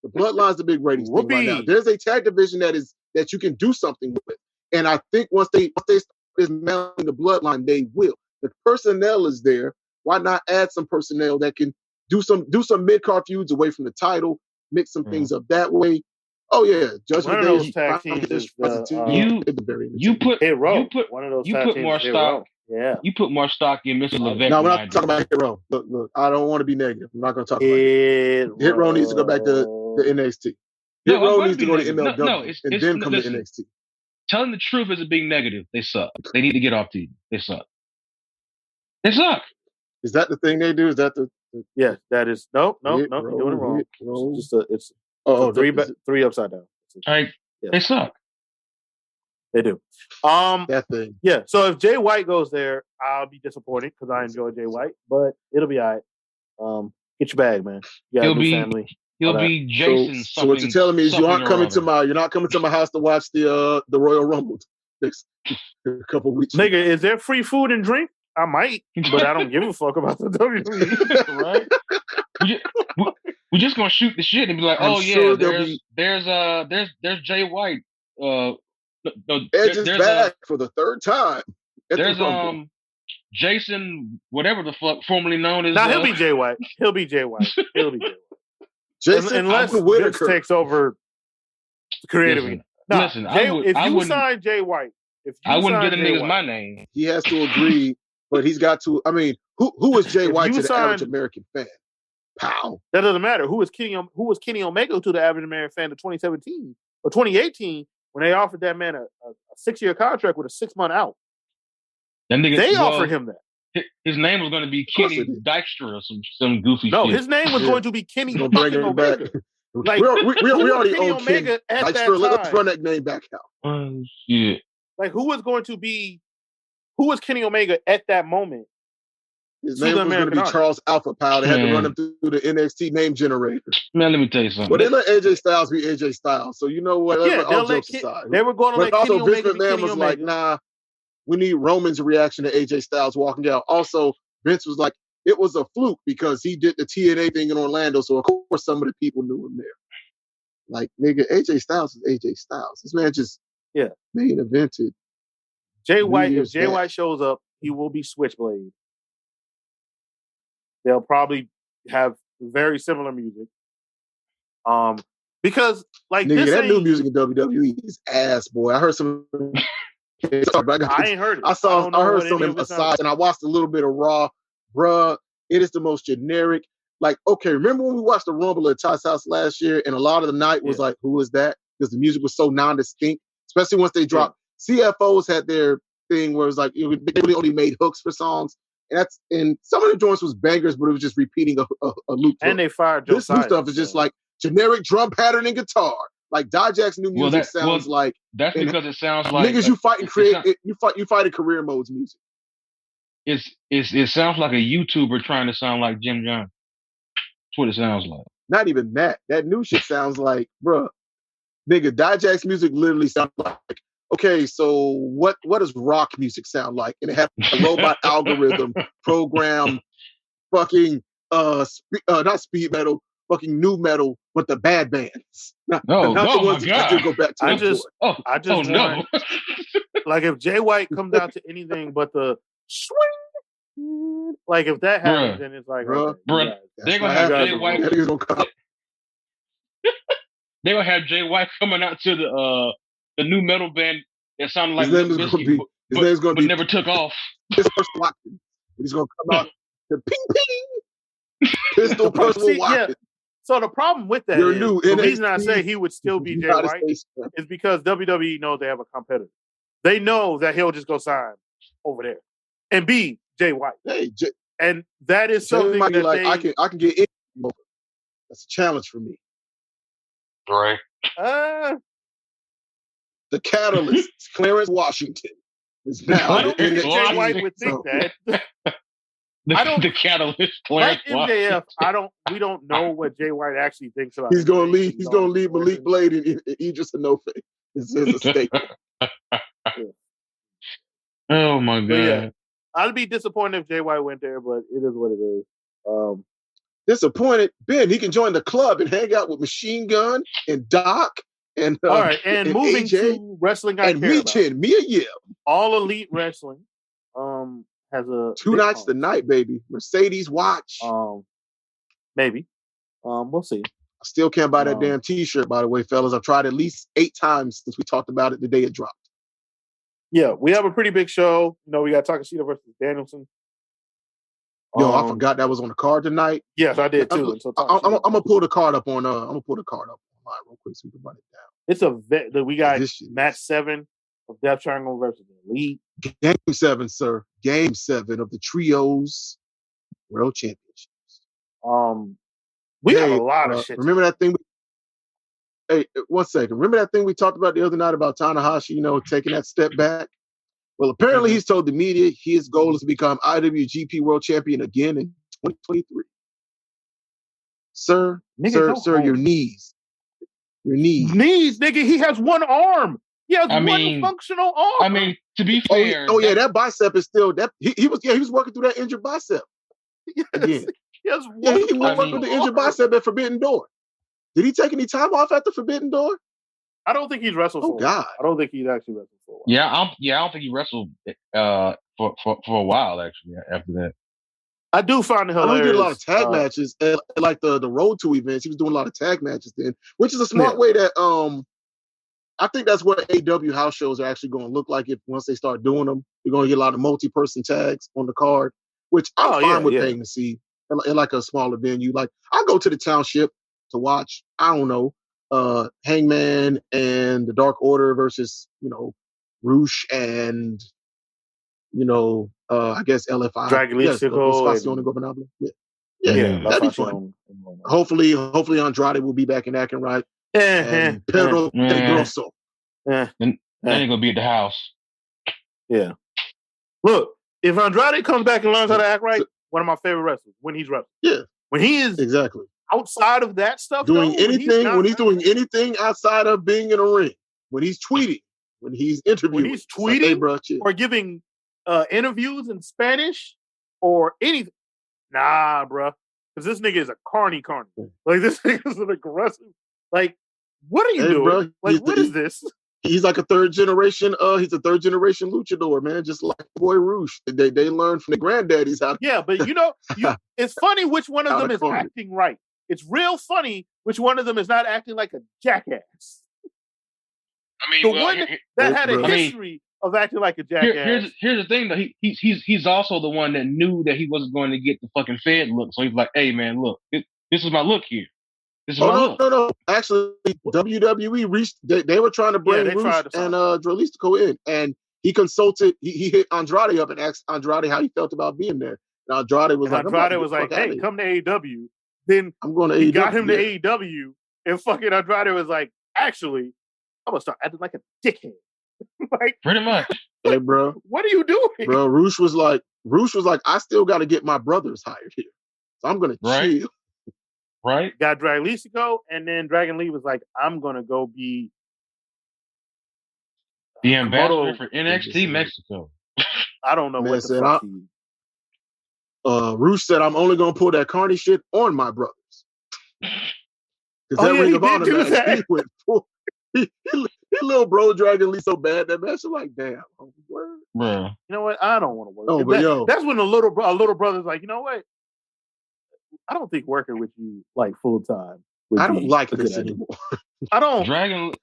The bloodline's the big ratings thing right now. Whoopee. There's a tag division that you can do something with, and I think once they start dismantling the bloodline, they will. The personnel is there. Why not add some personnel that can do some mid card feuds away from the title, mix some things up that way? Oh yeah, Judgment One of Day those is tag teams is You put Hit Row. you put One of those you tag put teams more is Hit stock. Row. Yeah. You put more stock in Mr. Levesque. No, we're than not I talking do. about Hit Row. Look, I don't want to be negative. I'm not going to talk about Hit Hit Row needs to go back to the NXT. Hit No, I'm Row going needs to go to negative. MLW No, and then come listen, to NXT. Telling the truth isn't being negative. They suck. They need to get off TV. They suck. They suck. Is that the thing they do? Is that the Yeah, that is nope. Hit You're doing it Row, wrong. Hit Row? It's three is it three upside down. Like Yes. they suck. They do. that thing? Yeah. So if Jay White goes there, I'll be disappointed because I enjoy Jay White, but it'll be all right. Get your bag, man. You got a new family. He'll be Jason. So what you're telling me is you aren't coming to you're not coming to my house to watch the Royal Rumble next couple weeks. Nigga, is there free food and drink? I might, but I don't give a fuck about the WWE, right? We're just gonna shoot the shit and be like, I'm oh sure there's Jay White. Edge is back for the third time. There's Jason, whatever the fuck, formerly known as. Now he'll be Jay White. He'll be Jay White. Jason unless Vince takes over creative. Listen, if you sign Jay White, I wouldn't give the niggas my name. He has to agree, but he's got to. I mean, who is Jay White to the average American fan? Pow. That doesn't matter. Who was Kenny Omega to the average American fan in 2017 or 2018 when they offered that man a 6-year contract with a 6-month out? They offered him that. His name was going to be Kenny Dykstra or some goofy shit. No, his name was going to be Kenny fucking Omega. Like, we already own Omega at that time. Let's run that name back out. Oh, shit. Like, who was Kenny Omega at that moment? His name was going to be Charles Alpha Power. They had to run him through the NXT name generator. Man, let me tell you something. But they let AJ Styles be AJ Styles. So you know what? All jokes aside. They were going to let Kenny Omega Vince McMahon was like, nah, we need Roman's reaction to AJ Styles walking out. Also, Vince was like, it was a fluke because he did the TNA thing in Orlando. So, of course, some of the people knew him there. Like, nigga, AJ Styles is AJ Styles. This man just main evented. Jay White, if Jay White shows up, he will be Switchblade. They'll probably have very similar music. Because, like, nigga, that new music in WWE is ass, boy. I heard some. I ain't heard it. I heard some aside, and I watched a little bit of Raw. Bruh, it is the most generic. Like, okay, remember when we watched the Rumble at Ty's house last year, and a lot of the night was like, who is that? Because the music was so non-distinct, especially once they dropped. CFOs had their thing where it was like, they really only made hooks for songs. And some of the joints was bangers, but it was just repeating a loop. And they fired Joe This new stuff is just like generic drum pattern and guitar. Like Dijak's new music sounds like. That's because it sounds like niggas you fight and create. You fight in career modes music. It sounds like a YouTuber trying to sound like Jim Jones. That's what it sounds like. Not even that. That new shit sounds like, bruh, nigga. Dijak's music literally sounds like. Okay, so what does rock music sound like? And it has a robot algorithm program, fucking not speed metal, fucking new metal, but the bad bands. Not the ones that you go back to. I just want, like, if Jay White comes out to anything but the swing, like, if that happens, then it's like, they're gonna have Jay White. They're gonna have Jay White coming out to the new metal band that sounded like his name's gonna be never took off. He's gonna come out the ping ping pistol personal Watkins. Yeah. So the problem with that is, the reason I say he would still be Jay White is because WWE knows they have a competitor. They know that he'll just go sign over there. and B, Jay White. Hey, And that is Jay something might be that like, they I can get in. That's a challenge for me. Right. The catalyst, Clarence Washington, is now. I don't the think NXT. Jay White would think that. The catalyst, Like Clarence MJF, Washington. we don't know what Jay White actually thinks about. He's gonna anything. leave. He's gonna leave Malik Blade and Idris Enofe. This is a statement. Oh my god! But yeah, I'd be disappointed if Jay White went there, but it is what it is. Disappointed, Ben. He can join the club and hang out with Machine Gun and Doc and all right, and moving AJ to wrestling I and care about. Mia Yim. All Elite Wrestling has a 2 nights the night, baby. Mercedes watch. Maybe. We'll see. I still can't buy that damn T-shirt, by the way, fellas. I've tried at least 8 times since we talked about it the day it dropped. Yeah, we have a pretty big show. You know, we got Takashita versus Danielson. Yo, I forgot that was on the card tonight. Yes, I did too. I'm gonna pull the card up on. I'm gonna pull the card up online real quick so we can run it down. It's we got match 7 of Death Triangle versus Elite. Game 7, sir. Game 7 of the Trios World Championships. We got a lot of shit. Remember that thing? Hey, 1 second. Remember that thing we talked about the other night about Tanahashi, taking that step back? Well, apparently he's told the media his goal is to become IWGP World Champion again in 2023. Sir, your knees. Your knees. Knees, nigga. He has one arm. He has one functional arm. I mean, to be fair. Oh yeah, that bicep is still that he was working through that injured bicep. Yes. Again. He has he was working with the injured bicep at Forbidden Door. Did he take any time off after Forbidden Door? I don't think he's wrestled for a while. I don't think he's actually wrestled for a while. Yeah, I don't think he wrestled for a while actually after that. I do find it hilarious. He did a lot of tag matches at like the Road to events. He was doing a lot of tag matches then, which is a smart way that I think that's what AEW house shows are actually going to look like if once they start doing them. You're going to get a lot of multi-person tags on the card, which I'm fine with paying to see in like a smaller venue. Like I go to the Township to watch, I don't know, Hangman and the Dark Order versus, Roosh and, I guess LFI. Dragon Gobernable. Yeah, that'd be fun. Hopefully Andrade will be back in acting right. And Pedro Grosso. Then he's going to be at the house. Yeah. Look, if Andrade comes back and learns how to act right, one of my favorite wrestlers when he's wrestling. Yeah. When he is exactly outside of that stuff, when he's doing anything outside of being in a ring, when he's tweeting, when he's interviewing, when he's tweeting or giving interviews in Spanish or anything, nah, bro, because this nigga is a carny. Like this nigga is an aggressive. Like, what are you doing? Bro, like, what is this? He's like a third generation. He's a third generation luchador, man. Just like Boy Roosh, they learned from the granddaddies how. Yeah, but it's funny which one of them is acting right. It's real funny which one of them is not acting like a jackass. I mean, the one that had a history of acting like a jackass. Here's the thing, though. He's also the one that knew that he wasn't going to get the fucking Fed look. So he's like, "Hey, man, look, this is my look here. This is my look." No. Actually, WWE reached. They were trying to bring Roosh and Dralistico in, and he consulted. He hit Andrade up and asked Andrade how he felt about being there. And Andrade was like, "Hey, come to AEW." Then I'm going to AEW. He got him to AEW, and fucking Andrade was like, "Actually, I'm gonna start acting like a dickhead." Like, pretty much. Hey, bro, what are you doing, bro? Roosh was like, I still got to get my brothers hired here, so I'm gonna chill. Right? Got Dralistico, and then Dragon Lee was like, "I'm gonna go be the ambassador for NXT Mexico." I don't know what the fuck he. Roosh said, "I'm only gonna pull that carny shit on my brothers." Because that Ring of Honor match, he went full. He little bro Dragon Lee so bad that match. I'm like, damn, word. Bro. You know what? I don't want to work. Oh, but that's when a little brother's like, you know what? I don't think working with you like full time. I don't like this anymore. I don't.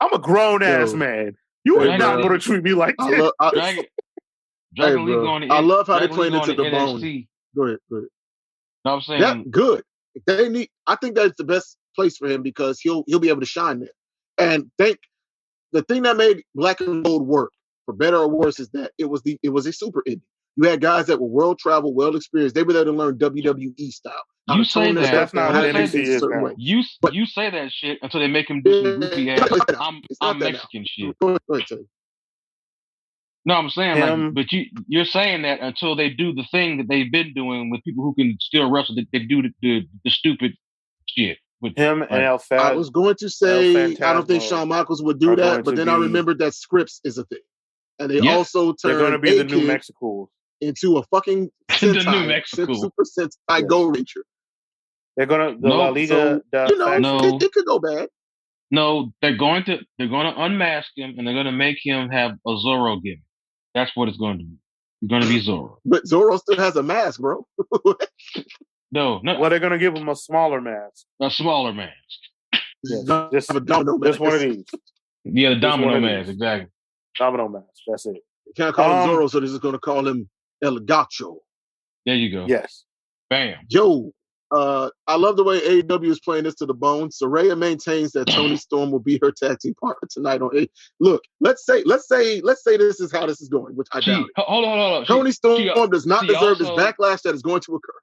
I'm a grown ass man. You are not going to treat me like this. Dragon Lee going to. I love how they playing into the bone. Go ahead. No, I'm saying that good. I think that's the best place for him because he'll be able to shine there. And the thing that made Black and Gold work, for better or worse, is that it was a super indie. You had guys that were world travel, well experienced. They were there to learn WWE style, how You to say tone their that. stuff That's not down, what how to do NXT things a is certain now. way. But You say that shit until they make him do some goofy it's ass. not that now. It's not I'm that Mexican now. shit. Go ahead, Taylor. No, I'm saying like, Him, but you're saying that until they do the thing that they've been doing with people who can still wrestle, they do the stupid shit. With, him, and like, I was going to El say I don't think Phantasmo Shawn Michaels would do are that, going but to then I be. remembered that Scripps is a thing, and they Yeah. also They're going to turned be the new A-Kid Mexicools. into a fucking the new Sentai, Mexico. Super Sentai Yeah. Go Ranger. They're going to the La Nope. Liga So da No. Faction. it could go bad. No, they're going to unmask him and they're going to make him have a Zorro gimmick. That's what it's going to be. He's going to be Zorro. But Zorro still has a mask, bro. No, Well, they're going to give him a smaller mask. a smaller mask. Yes, Not just a domino just one of mask. these. Yeah, the Just domino one of mask, these. exactly. Domino mask. That's it. You can't call him Zorro, so they're just going to call him El Gacho. There you go. Yes. Bam. Yo, I love the way AEW is playing this to the bone. Saraya maintains that Tony Storm will be her tag team partner tonight on A. Look, let's say this is how this is going, which I doubt it. Hold on. Tony Storm does not deserve this backlash that is going to occur.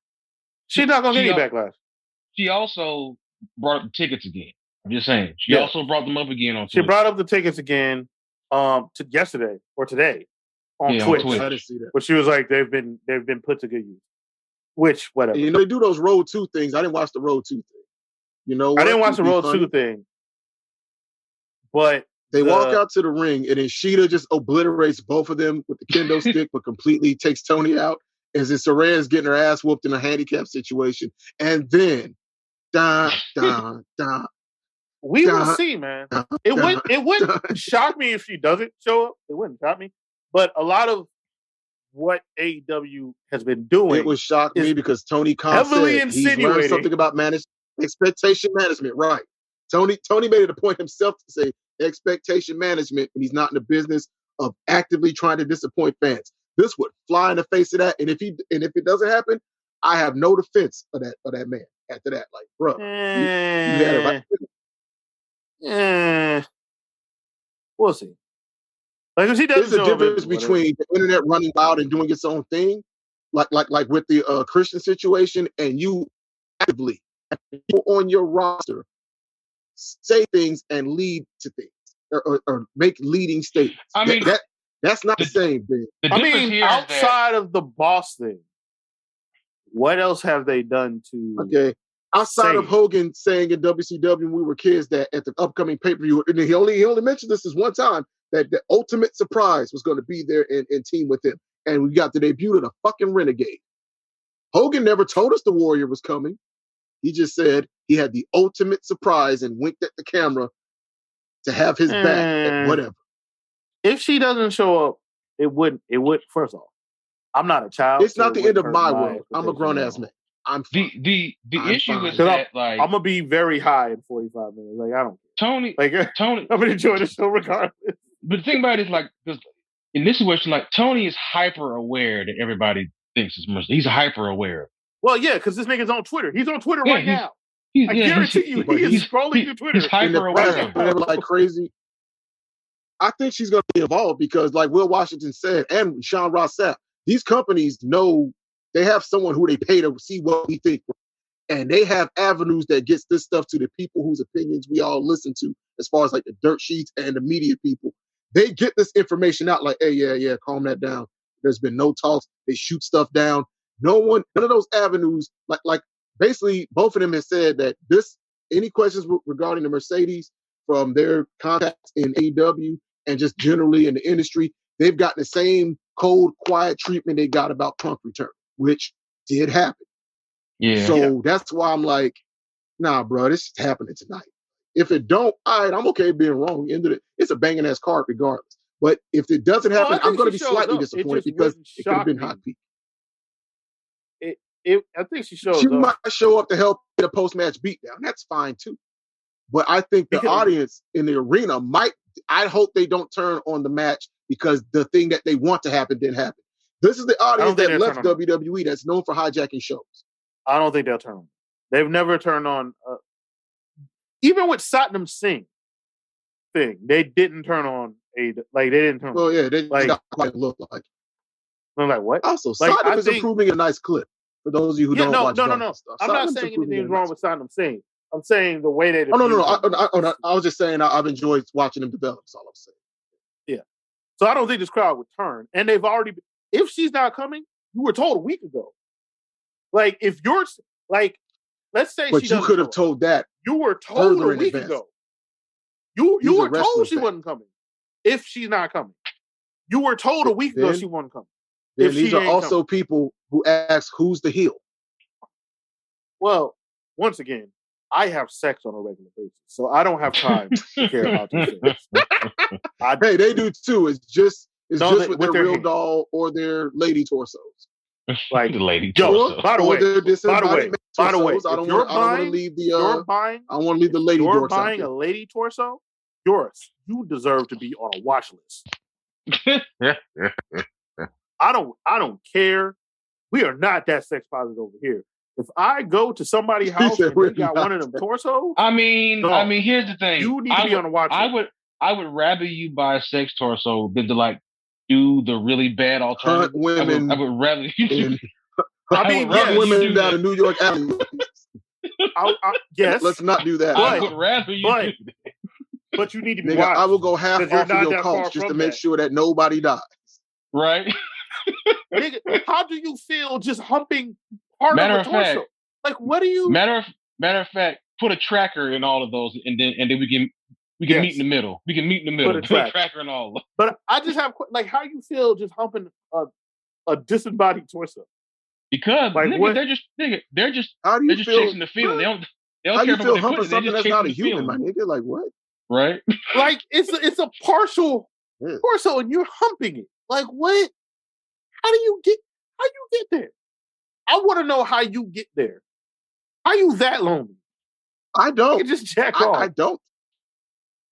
She's not going to get any backlash. She also brought up the tickets again. I'm just saying. She also brought them up again on Twitch. She brought up the tickets again to yesterday or today on Twitch. On Twitch. I didn't see that. But she was like, they've been put to good use. Which, whatever. And, they do those Road 2 things. I didn't watch the Road 2 thing. You know what? I didn't watch the Road 2 thing. But they walk out to the ring, and then Sheeta just obliterates both of them with the kendo stick, but completely takes Tony out. As if Saraya's getting her ass whooped in a handicap situation. And then, we will see, man. It wouldn't shock me if she doesn't show up. It wouldn't shock me. But a lot of what AEW has been doing, it would shock me because Tony Khan heavily said he's learned something about expectation management. Right. Tony made it a point himself to say expectation management, and he's not in the business of actively trying to disappoint fans. This would fly in the face of that. And if it doesn't happen, I have no defense for that man after that. Like, bro, you had it right. We'll see. Like, if he doesn't, there's a difference between the internet running wild and doing its own thing, like with the Christian situation, and you actively on your roster say things and lead to things or make leading statements. I mean, that's not the same thing. I mean, outside of the boss thing, what else have they done to? Okay, outside of Hogan saying in WCW when we were kids that at the upcoming pay-per-view, and he only mentioned this one time, that the ultimate surprise was going to be there and team with him, and we got the debut of the fucking Renegade. Hogan never told us the Warrior was coming. He just said he had the ultimate surprise and winked at the camera to have his back at whatever. If she doesn't show up, it would. First off, I'm not a child. It's not the end of my world. I'm a grown ass man. I'm fine. The issue fine. is that like I'm gonna be very high in 45 minutes. Like, I don't care. Tony, I'm gonna enjoy the show regardless. But the thing about it is, like, because in this situation, like, Tony is hyper aware that everybody thinks it's Mercy. He's hyper aware. Well, yeah, because this nigga's on Twitter. He's on Twitter right now. I guarantee you, he is scrolling through Twitter. He's hyper aware. Like crazy. I think she's going to be involved because, like Will Washington said, and Sean Ross Sapp, these companies know they have someone who they pay to see what we think. And they have avenues that gets this stuff to the people whose opinions we all listen to, as far as like the dirt sheets and the media people. They get this information out like, hey, yeah, calm that down. There's been no talks. They shoot stuff down. None of those avenues, like basically both of them have said that any questions regarding the Mercedes from their contacts in AEW and just generally in the industry, they've got the same cold, quiet treatment they got about Punk return, which did happen. Yeah. So that's why I'm like, nah, bro, this is happening tonight. If it don't, all right, I'm okay being wrong. It's a banging ass card regardless. But if it doesn't happen, I'm going to be slightly disappointed because it could have been hot peak. I think she might show up to help get a post-match beatdown. That's fine too. But I think the audience in the arena I hope they don't turn on the match because the thing that they want to happen didn't happen. This is the audience that left WWE that's known for hijacking shows. I don't think they'll turn on. They've never turned on. Even with Satnam Singh thing, they didn't turn on they didn't turn. Well, yeah, they got quite a look like. I'm like, what? Also, Like, Sodom is improving at a nice clip. For those of you who don't watch drama and stuff. I'm not saying anything's wrong with Sodom Singh. I'm saying the way that. Oh, no. I was just saying I've enjoyed watching him develop. That's all I'm saying. Yeah. So I don't think this crowd would turn. And they've already, if she's not coming, you were told a week ago. Like, if you're, like, let's say but you could have told that. You were told a week ago. You were told she wasn't coming. If she's not coming. You were told a week ago she wasn't coming. Then these are also people who ask, who's the heel? Well, once again, I have sex on a regular basis, so I don't have time to care about these things. Hey, they do too. It's just with their real hands. Doll or their lady torsos. Like the lady torso. By the way, I don't want to leave the I don't want to leave the lady torso. You're torso. Buying a lady torso, you deserve to be on a watch list. I don't care. We are not that sex positive over here. If I go to somebody's house and they got one of them torsos, I mean, here's the thing. You need to be on a watch list. I would rather you buy a sex torso than to like do the really bad alternative. Women. I would rather you. Women down in New York Alley. Yes. Let's not do that. I would rather you do that. But you need to be watched. I will go half off of your cost just to make sure that nobody dies. Right? Nigga, how do you feel just humping part of the torso? Like, what do you... Matter of fact, put a tracker in all of those, and then we can meet in the middle. We can meet in the middle. Put a tracker in all of them. But I just have... Like, how do you feel just humping a disembodied torso? Because like, they're just how do you feel, chasing the feeling. They don't how care you feel about humping something that's not a human, my nigga? Like what? Right? Like it's a partial torso and you're humping it. Like what? How you get there? I want to know how you get there. How you that lonely? I don't. You just jack off. I don't.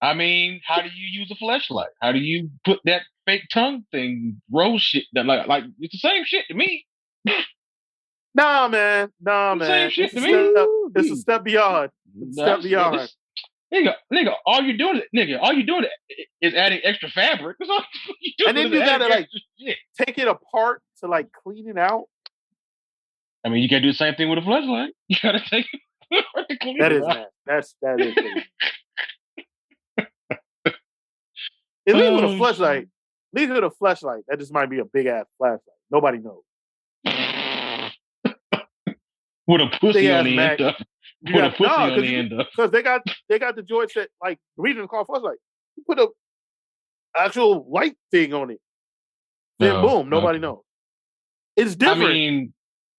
I mean, how do you use a fleshlight? How do you put that fake tongue thing, rose shit? That like it's the same shit to me. Nah, man. Same shit to me. It's a step beyond. Step beyond. Nigga, all you doing is adding extra fabric. And then you gotta like take it apart to like clean it out. I mean, you gotta do the same thing with a fleshlight. You gotta take it to clean that it is out. That is. At least with a fleshlight. That just might be a big ass flashlight. Nobody knows. With a pussy on the end of. Put a pussy on the end of. Because they got the joints that like the reason it's called flashlight. You put a actual light thing on it. Then boom, nobody knows. It's different.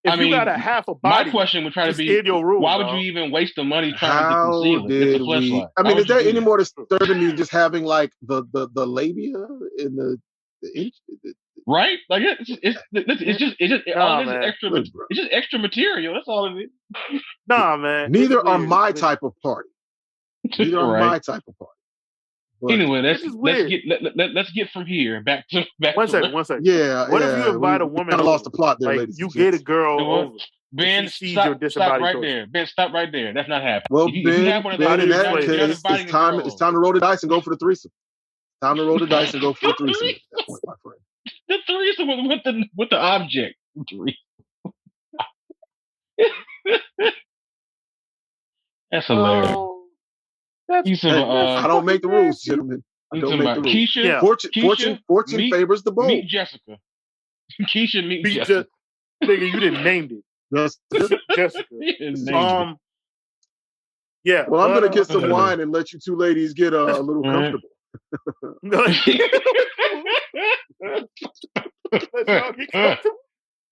If you got a half a body. My question would try to be in your room, why would you even waste the money trying to conceal it? It's a fleshlight. I mean, is there any more disturbing than just having like the labia in the inch? Right? Like it's just extra material. That's all it is. Nah, man. Neither are my type of party. Neither are my type of party. But anyway, let's get from here back to one second. Yeah. What if you invite a woman? Kind of lost the plot there, like, ladies. You get a girl over. Ben, stop right there. Ben, stop right there. That's not happening. Well, Ben, in that case, it's time to roll the dice and go for the threesome. Time to roll the dice and go for the threesome. That's my friend. The threesome with the object. That's hilarious. I don't make the rules, gentlemen. I don't make the rules. Keisha, fortune favors the bold. Meet Jessica. Keisha, meet Jessica. Nigga, you didn't name it. Jessica. Yeah. Well, I'm gonna get some wine and let you two ladies get a little comfortable.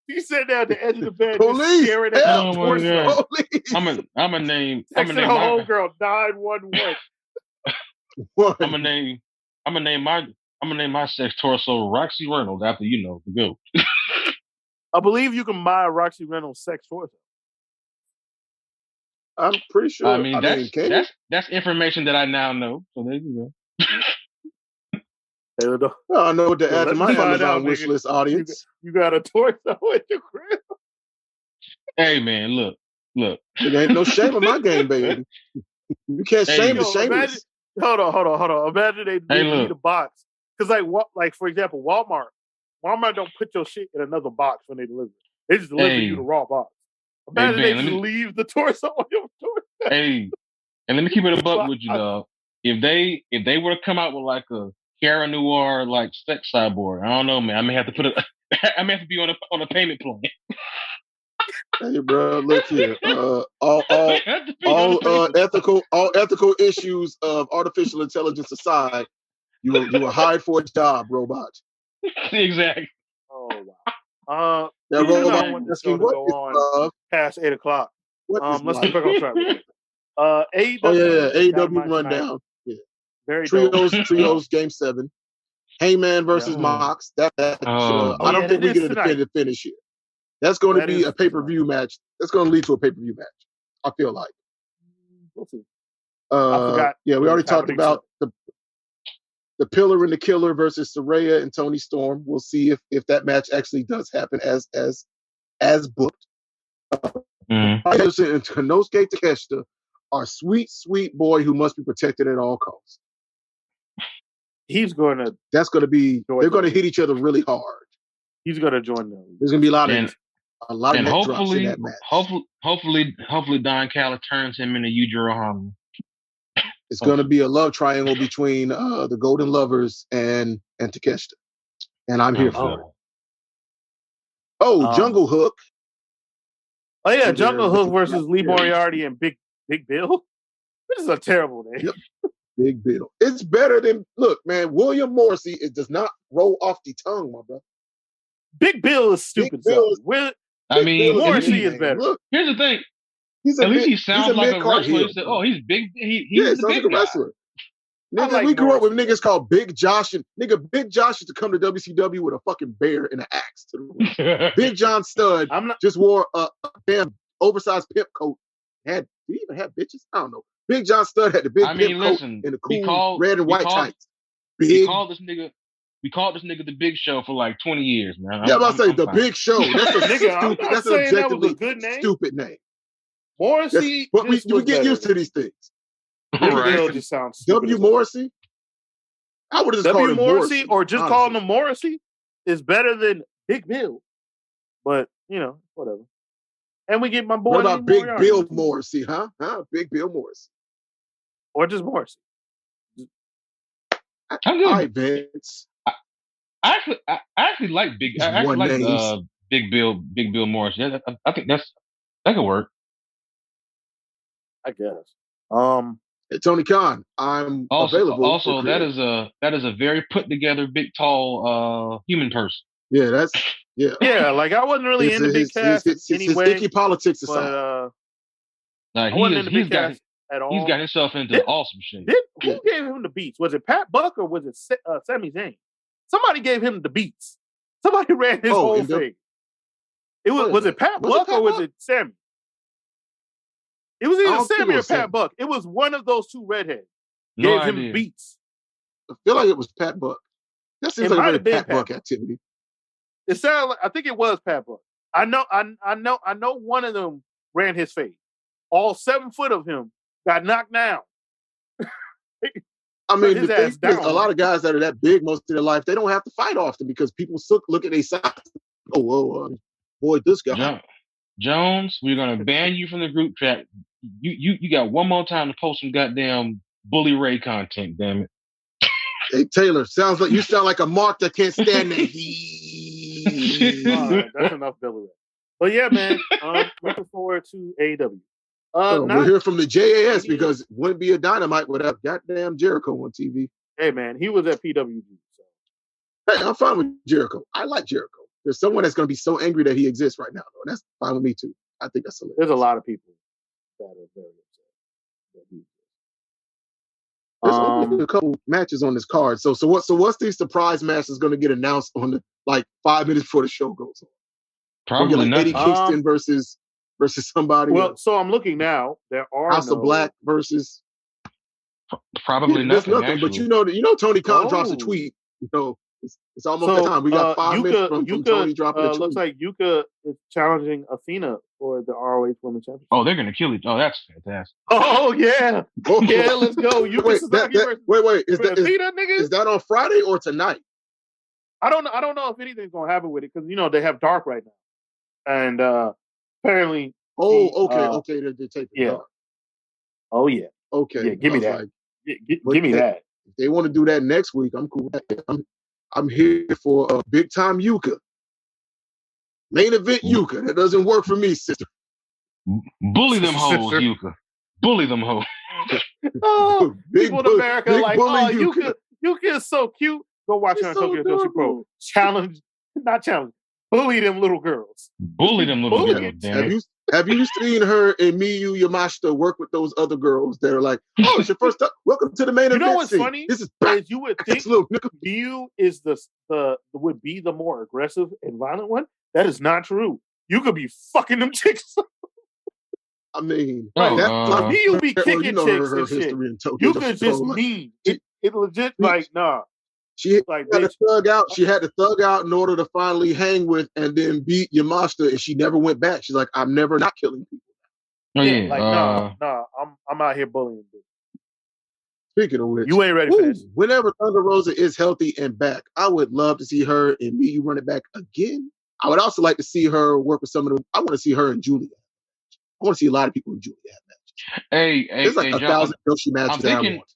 He sat down at the edge of the bed, police, staring at the torso. I'm a name. I'm gonna name my old girl 911. I'm gonna name my sex torso Roxy Reynolds after the goat. I believe you can buy a Roxy Reynolds sex torso. I'm pretty sure. I mean, that's information that I now know. So there you go. I know what to add to my Amazon wish list audience. You got a torso at your crib. Hey man, look. There ain't no shame in my game, baby. You can't shame the shameless. Hold on. Imagine they need a box because, like for example, Walmart Walmart don't put your shit in another box when they deliver it. They just deliver you the raw box. Imagine they just leave the torso on your torso. Hey, and let me keep it a buck with you, dog. If they were to come out with like a Cara Noir like sex cyborg, I don't know, man. I may have to put it. I may have to be on a payment plan. Hey, bro, look here. All ethical issues of artificial intelligence aside, you were hired for a job, robot. Exactly. Oh wow. That robot asking what is love past 8 o'clock. Let's get back on track. AEW. Oh yeah, AEW rundown. Yeah. Very trios game 7. Heyman versus Mox. I don't think we get a definitive finish here. That's going to be a pay-per-view match. That's going to lead to a pay-per-view match. I feel like. We'll see. I forgot. Yeah, we already talked about the Pillar and the Killer versus Saraya and Toni Storm. We'll see if that match actually does happen as booked. Anderson and Konosuke Takeshita are sweet, sweet boy who must be protected at all costs. He's going to. That's going to be. They're going to hit each other really hard. He's going to join them. There's going to be a lot of neck drops in that match. Hopefully, Don Callis turns him into Yujiro Hanma. It's going to be a love triangle between the Golden Lovers and Takeshita, and I'm here for it. Jungle Hook. Oh yeah, Jungle Hook versus Lee Moriarty and Big Bill. This is a terrible name. Yep. Big Bill. It's better than man. William Morrissey. It does not roll off the tongue, my brother. Big Bill is stupid. Morrissey is better. Look, here's the thing. At least he sounds like a wrestler. He's big. He's a big like wrestler. Nigga, we grew up with niggas called Big Josh and Big Josh used to come to WCW with a fucking bear and an axe. Big John Studd just wore a damn oversized pimp coat. Did he even have bitches? I don't know. Big John Studd had the big pimp coat and the cool red and white tights. We called this nigga the Big Show for like 20 years, man. I'm about to say the Big Show. That's a stupid. That's an objectively good name. Stupid name. Morrissey, but we get used to these things. Right. Just sounds W. Morrissey. I would have just called him Morrissey, or just calling him Morrissey is better than Big Bill. But whatever. And we get my boy. What about Big Bill Morrissey, huh? Big Bill Morrissey, or just Morrissey. I'm good. All right, Vince. I actually like Big. I actually like Big Bill Morrissey. I think that could work. I guess. Hey, Tony Khan, I'm available. Also, that is a very put together, big, tall human person. Yeah, yeah. Like I wasn't really into Big Cass anyway. His icky politics aside, I wasn't into Big Cass at all. He's got himself into awesome shape. Who gave him the beats? Was it Pat Buck or was it Sami Zayn? Somebody gave him the beats. Somebody ran his whole thing. Was it Pat Buck or was it Sammy? It was either Sammy or Pat Buck. It was one of those two redheads. Gave him beats. I feel like it was Pat Buck. That seems like a very Pat Buck activity. It sounded like, I think it was Pat Buck. I know one of them ran his fade. All 7 foot of him got knocked down. I mean, the thing is, a lot of guys that are that big most of their life, they don't have to fight often because people look at their size. Oh, whoa, boy, this guy. Jones, we're gonna ban you from the group chat. You got one more time to post some goddamn Bully Ray content, damn it. Hey Taylor, sound like a mark that can't stand the heat. All right, that's enough Billy Ray. But yeah, man, looking forward to AEW. We're here from the JAS because it wouldn't be a Dynamite without goddamn Jericho on TV. Hey man, he was at PWG. So. Hey, I'm fine with Jericho. I like Jericho. There's someone that's going to be so angry that he exists right now, though. And that's fine with me, too. I think that's hilarious. There's a lot of people that are very upset. There's only a couple matches on this card. So what's these surprise matches going to get announced on the 5 minutes before the show goes on? Probably not. Eddie Kingston versus somebody. Well, so I'm looking now. There are House of Black versus. Probably nothing. Actually. But you know, Tony Khan drops a tweet. It's almost that time. We got 5 minutes from Tony dropping a tweet. Looks like Yuka is challenging Athena for the ROH Women's Championship. Oh, they're going to kill each other. Oh, that's fantastic. Oh, yeah. Yeah, let's go. Wait, is that on Friday or tonight? I don't know if anything's gonna happen with it because they have Dark right now, and apparently. Okay. They're taking yeah. Dark. Oh yeah. Okay. Yeah, give me that. Like, give me that. If they want to do that next week, I'm cool. I'm here for big time Yuka. Main event Yuka. That doesn't work for me, sister. Bully them hoes, Yuka. Bully them hoes. People in America are like, Yuka is so cute. Go watch her on Tokyo Joshi Pro. Not challenge. Bully them little girls. Bully them little girls. Have you seen her and Miyu Yamashita work with those other girls that are like, oh, it's your first time. Welcome to the main event. You know what's scene. funny? This is you would think Miyu is would be the more aggressive and violent one. That is not true. You could be fucking them chicks. I mean, Miyu be kicking chicks and shit. You could just mean it legit like nah. She had to thug out. She had to thug out in order to finally hang with and then beat Yamashita, and she never went back. She's like, I'm never not killing people. Oh yeah, like nah. I'm out here bullying people. Speaking of which, you ain't ready for this. Whenever Thunder Rosa is healthy and back, I would love to see her and Miyu run it back again. I would also like to see her work with some of them. I want to see her and Julia. I want to see a lot of people in Julia have matches. There's like 1,000 Joshi matches.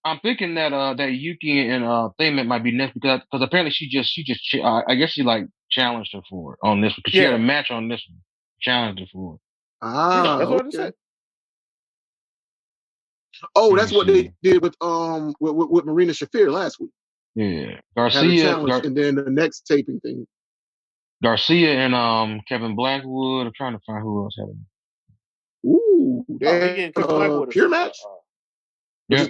I'm thinking that Yuki and Thayman might be next because apparently she just I guess she like challenged her for it on this because she had a match on this one, challenged her for it. That's what I said. Oh, that's what they did with Marina Shafir last week. Yeah, Garcia and then the next taping thing. Garcia and Kevin Blackwood. I'm trying to find who else had it. Ooh, pure match. Yeah,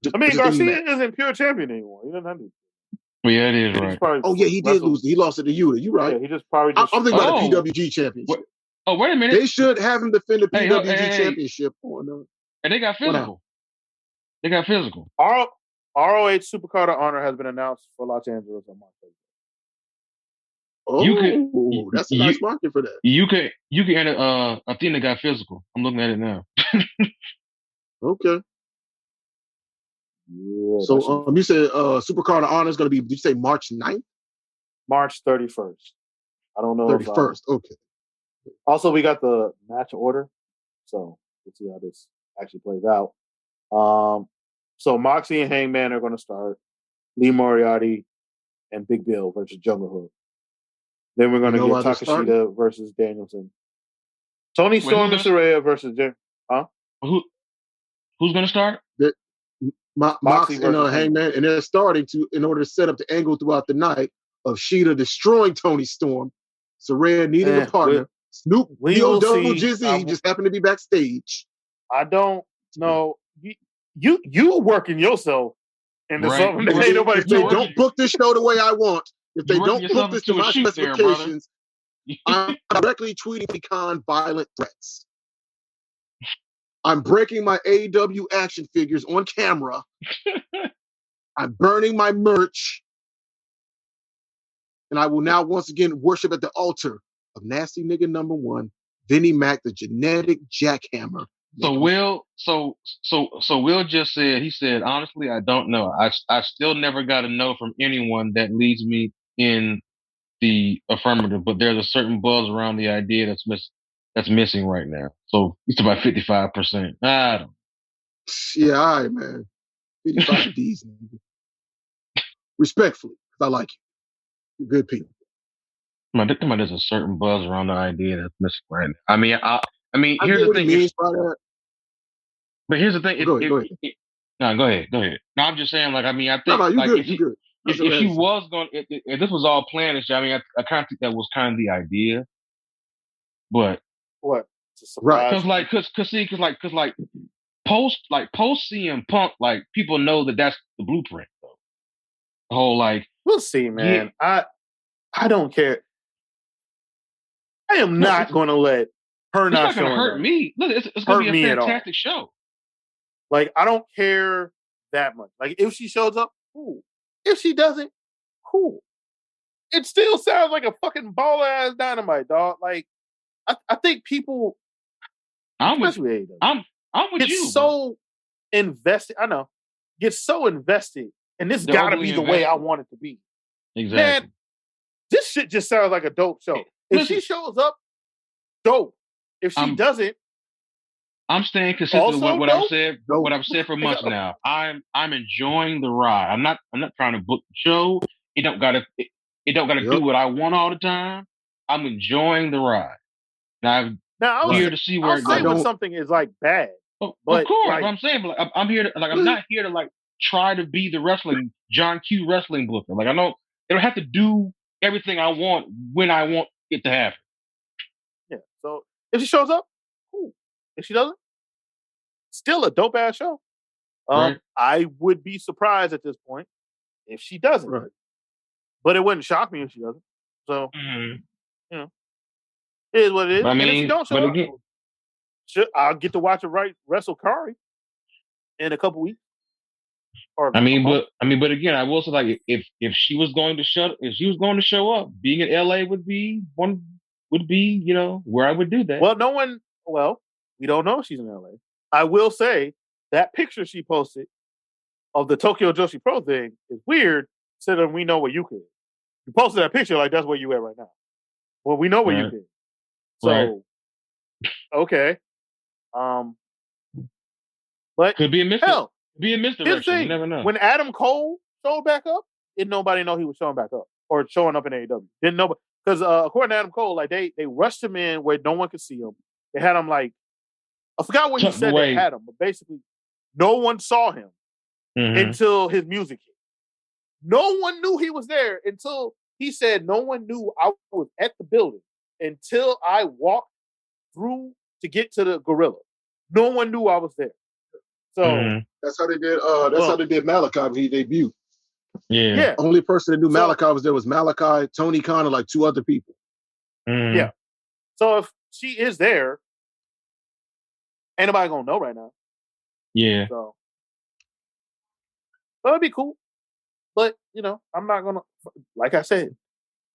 Garcia isn't pure champion anymore. He doesn't have to. Well, yeah, it is right. Oh yeah, he did lose. He lost it to Yuta. You're right. Yeah, he just probably. I'm thinking about the PWG championship. Wait a minute. They should have him defend the PWG championship. And they got physical. They got physical. ROH Supercard of Honor has been announced for Los Angeles on March 8th. Oh, that's a nice market for that. You can enter. Athena got physical. I'm looking at it now. Okay. Yeah, so you said Supercard of Honor is going to be. Did you say March 9th? March 31st. I don't know. 31st. Okay. Also, we got the match order, so we'll see how this actually plays out. So Moxie and Hangman are going to start. Lee Moriarty and Big Bill versus Jungle Hook. Then we're going to get Takashita versus Danielson. Tony Storm and Saraya versus Who's going to start? Moxie and Hangman, and they're starting in order to set up the angle throughout the night of Sheeta destroying Tony Storm, Saraya needing a partner, Snoop, Leo Double Jizzy, he just happened to be backstage. I don't know. You working yourself into something that ain't nobody. If they don't book this show the way I want, if they don't book this to my specifications, I'm directly tweeting pecan violent threats. I'm breaking my AEW action figures on camera. I'm burning my merch. And I will now once again worship at the altar of nasty nigga number one, Vinnie Mac, the genetic jackhammer. So Will just said, he said, honestly, I don't know. I still never got a no from anyone that leads me in the affirmative, but there's a certain buzz around the idea that's missing right now. So it's about 55%. I don't. Yeah, all right, man. 55 D's. Respectfully, because I like you. You're good people. There's a certain buzz around the idea that's missing right now. I mean, here's the thing. But here's the thing. Go ahead. No, go ahead. No, I'm just saying, I think, good. If she was going, if this was all planned, I kind of think that was kind of the idea. But what? Right? Because post CM Punk, people know that that's the blueprint, though. The whole we'll see, man. Yeah. I don't care. I am not going to let her not. It's not going to hurt me. Look, it's going to be a fantastic show. I don't care that much. If she shows up, cool. If she doesn't, cool. It still sounds like a fucking ball ass Dynamite, dog. I think people, I'm with you. So invested. I know. Get so invested, and this got to be the way I want it to be. Exactly. Man, This shit just sounds like a dope show. If she shows up, dope. If she doesn't, I'm staying consistent with what I've said. Dope. What I've said for months now. I'm enjoying the ride. I'm not trying to book the show. It don't gotta do what I want all the time. I'm enjoying the ride. Now I'm here to see where it goes. When something is like bad. Of but, course, like, I'm saying, but like, I'm here to I'm not here to like try to be the wrestling John Q wrestling booker. Like I don't have to do everything I want when I want it to happen. Yeah. So if she shows up, cool. If she doesn't, still a dope ass show. Right. I would be surprised at this point if she doesn't. Right. But it wouldn't shock me if she doesn't. So you know, it is what it is. I mean, and if she don't show up, again, I'll get to watch her wrestle Kari in a couple weeks. But again, I will say, like, if she was going to show up, being in LA would be where I would do that. Well, we don't know if she's in LA. I will say that picture she posted of the Tokyo Joshi Pro thing is weird, considering we know where you can. You posted that picture like that's where you at right now. Well, we know where you can. So, okay. But could be a misdirection. Hell, be a misdirection. You never know. When Adam Cole showed back up, didn't nobody know he was showing back up or showing up in AEW. Didn't know, because according to Adam Cole, like they rushed him in where no one could see him. They had him like, I forgot what he said they had him, but basically no one saw him until his music hit. No one knew he was there until he said no one knew I was at the building until I walked through to get to the gorilla. No one knew I was there. So that's how they did. How they did Malachi when he debuted. Yeah. Only person that knew Malachi was there was Malachi, Tony Khan, and like two other people. Yeah. So if she is there, ain't nobody gonna know right now. Yeah. So that'd be cool. But I'm not gonna. Like I said,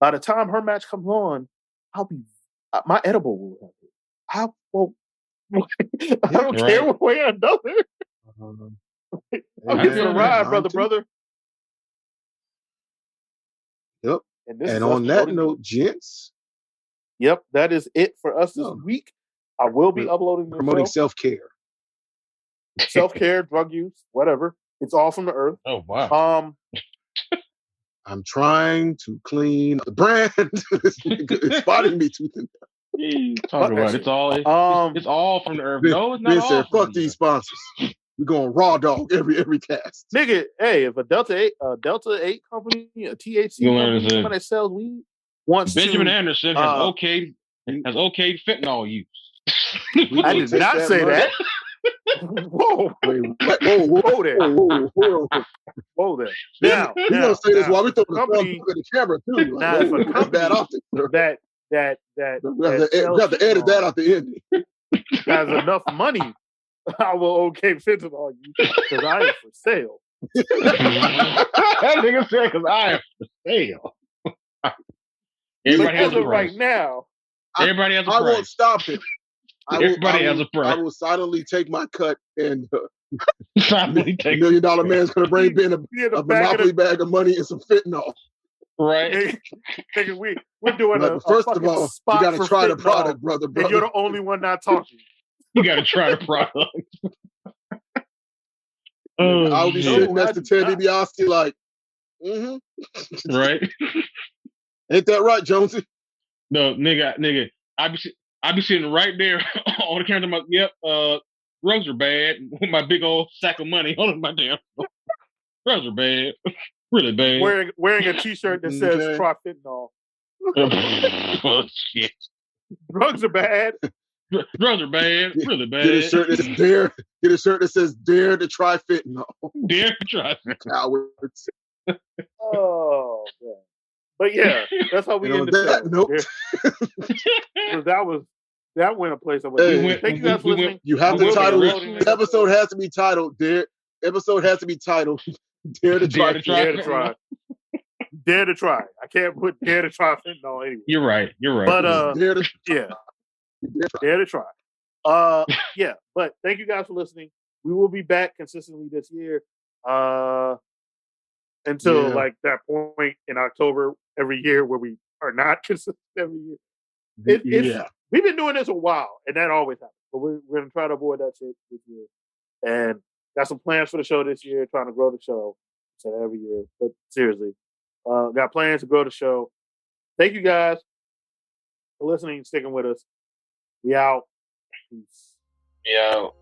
by the time her match comes on, I'll be. My edible will have it. I won't. I don't care one way or another. I'm getting a ride, brother. Yep. And on that note, gents. Yep, that is it for us this week. I will be uploading the promoting show. Self-care, drug use, whatever. It's all from the earth. Oh wow. I'm trying to clean the brand. It's spotting me tooth and talk about it. It's all from the earth. No, it's not. Ben said, "Fuck these sponsors. We're going raw dog every cast." Nigga, hey, if a Delta 8 company, a THC company, someone that sells weed wants Benjamin to, Anderson has okayed fentanyl use. I did not say that. Whoa. Whoa there. Whoa there. Now, we're going to say this while we throw the company at the camera, too. Now, if a company that we have to edit that out the end. Has enough money, I will okay fentanyl use because I am for sale. That nigga said because I am for sale. Everybody has a price. Right now. Everybody has a price. I won't stop it. Everybody has a price. I will silently take my cut, and $1 million man's going to bring Ben a Monopoly bag of money and some fentanyl. Right. Nigga, we're doing first of all, you got to try the product, brother. And you're the only one not talking. You got to try the product. I'll be sitting next to Ted DiBiase like, right? Ain't that right, Jonesy? No, nigga. I be sitting right there on the counter. Yep, drugs are bad. With my big old sack of money on my damn. Drugs are bad, really bad. Wearing a T-shirt that says "Try fentanyl." Oh shit! Drugs are bad. Drugs are bad, really bad. Get a shirt that says "Dare." Get a shirt that says "Dare to try fentanyl." Dare to try fentanyl. Cowards. Oh man. But yeah, that's how we ended that note. That went a place. Thank you guys for listening. You have the title. The episode has to be titled "Dare." Episode has to be titled "Dare to try." Dare to try. Dare to try. I can't put "Dare to try" fentanyl anyway. You're right. But dare to yeah, dare to try. Yeah. But thank you guys for listening. We will be back consistently this year. Until like that point in October every year where we are not consistent every year. It's Yeah. we've been doing this a while, and that always happens. But we're gonna try to avoid that shit this year. And got some plans for the show this year, trying to grow the show. I said every year, but seriously, got plans to grow the show. Thank you guys for listening and sticking with us. We out. Peace. Yo.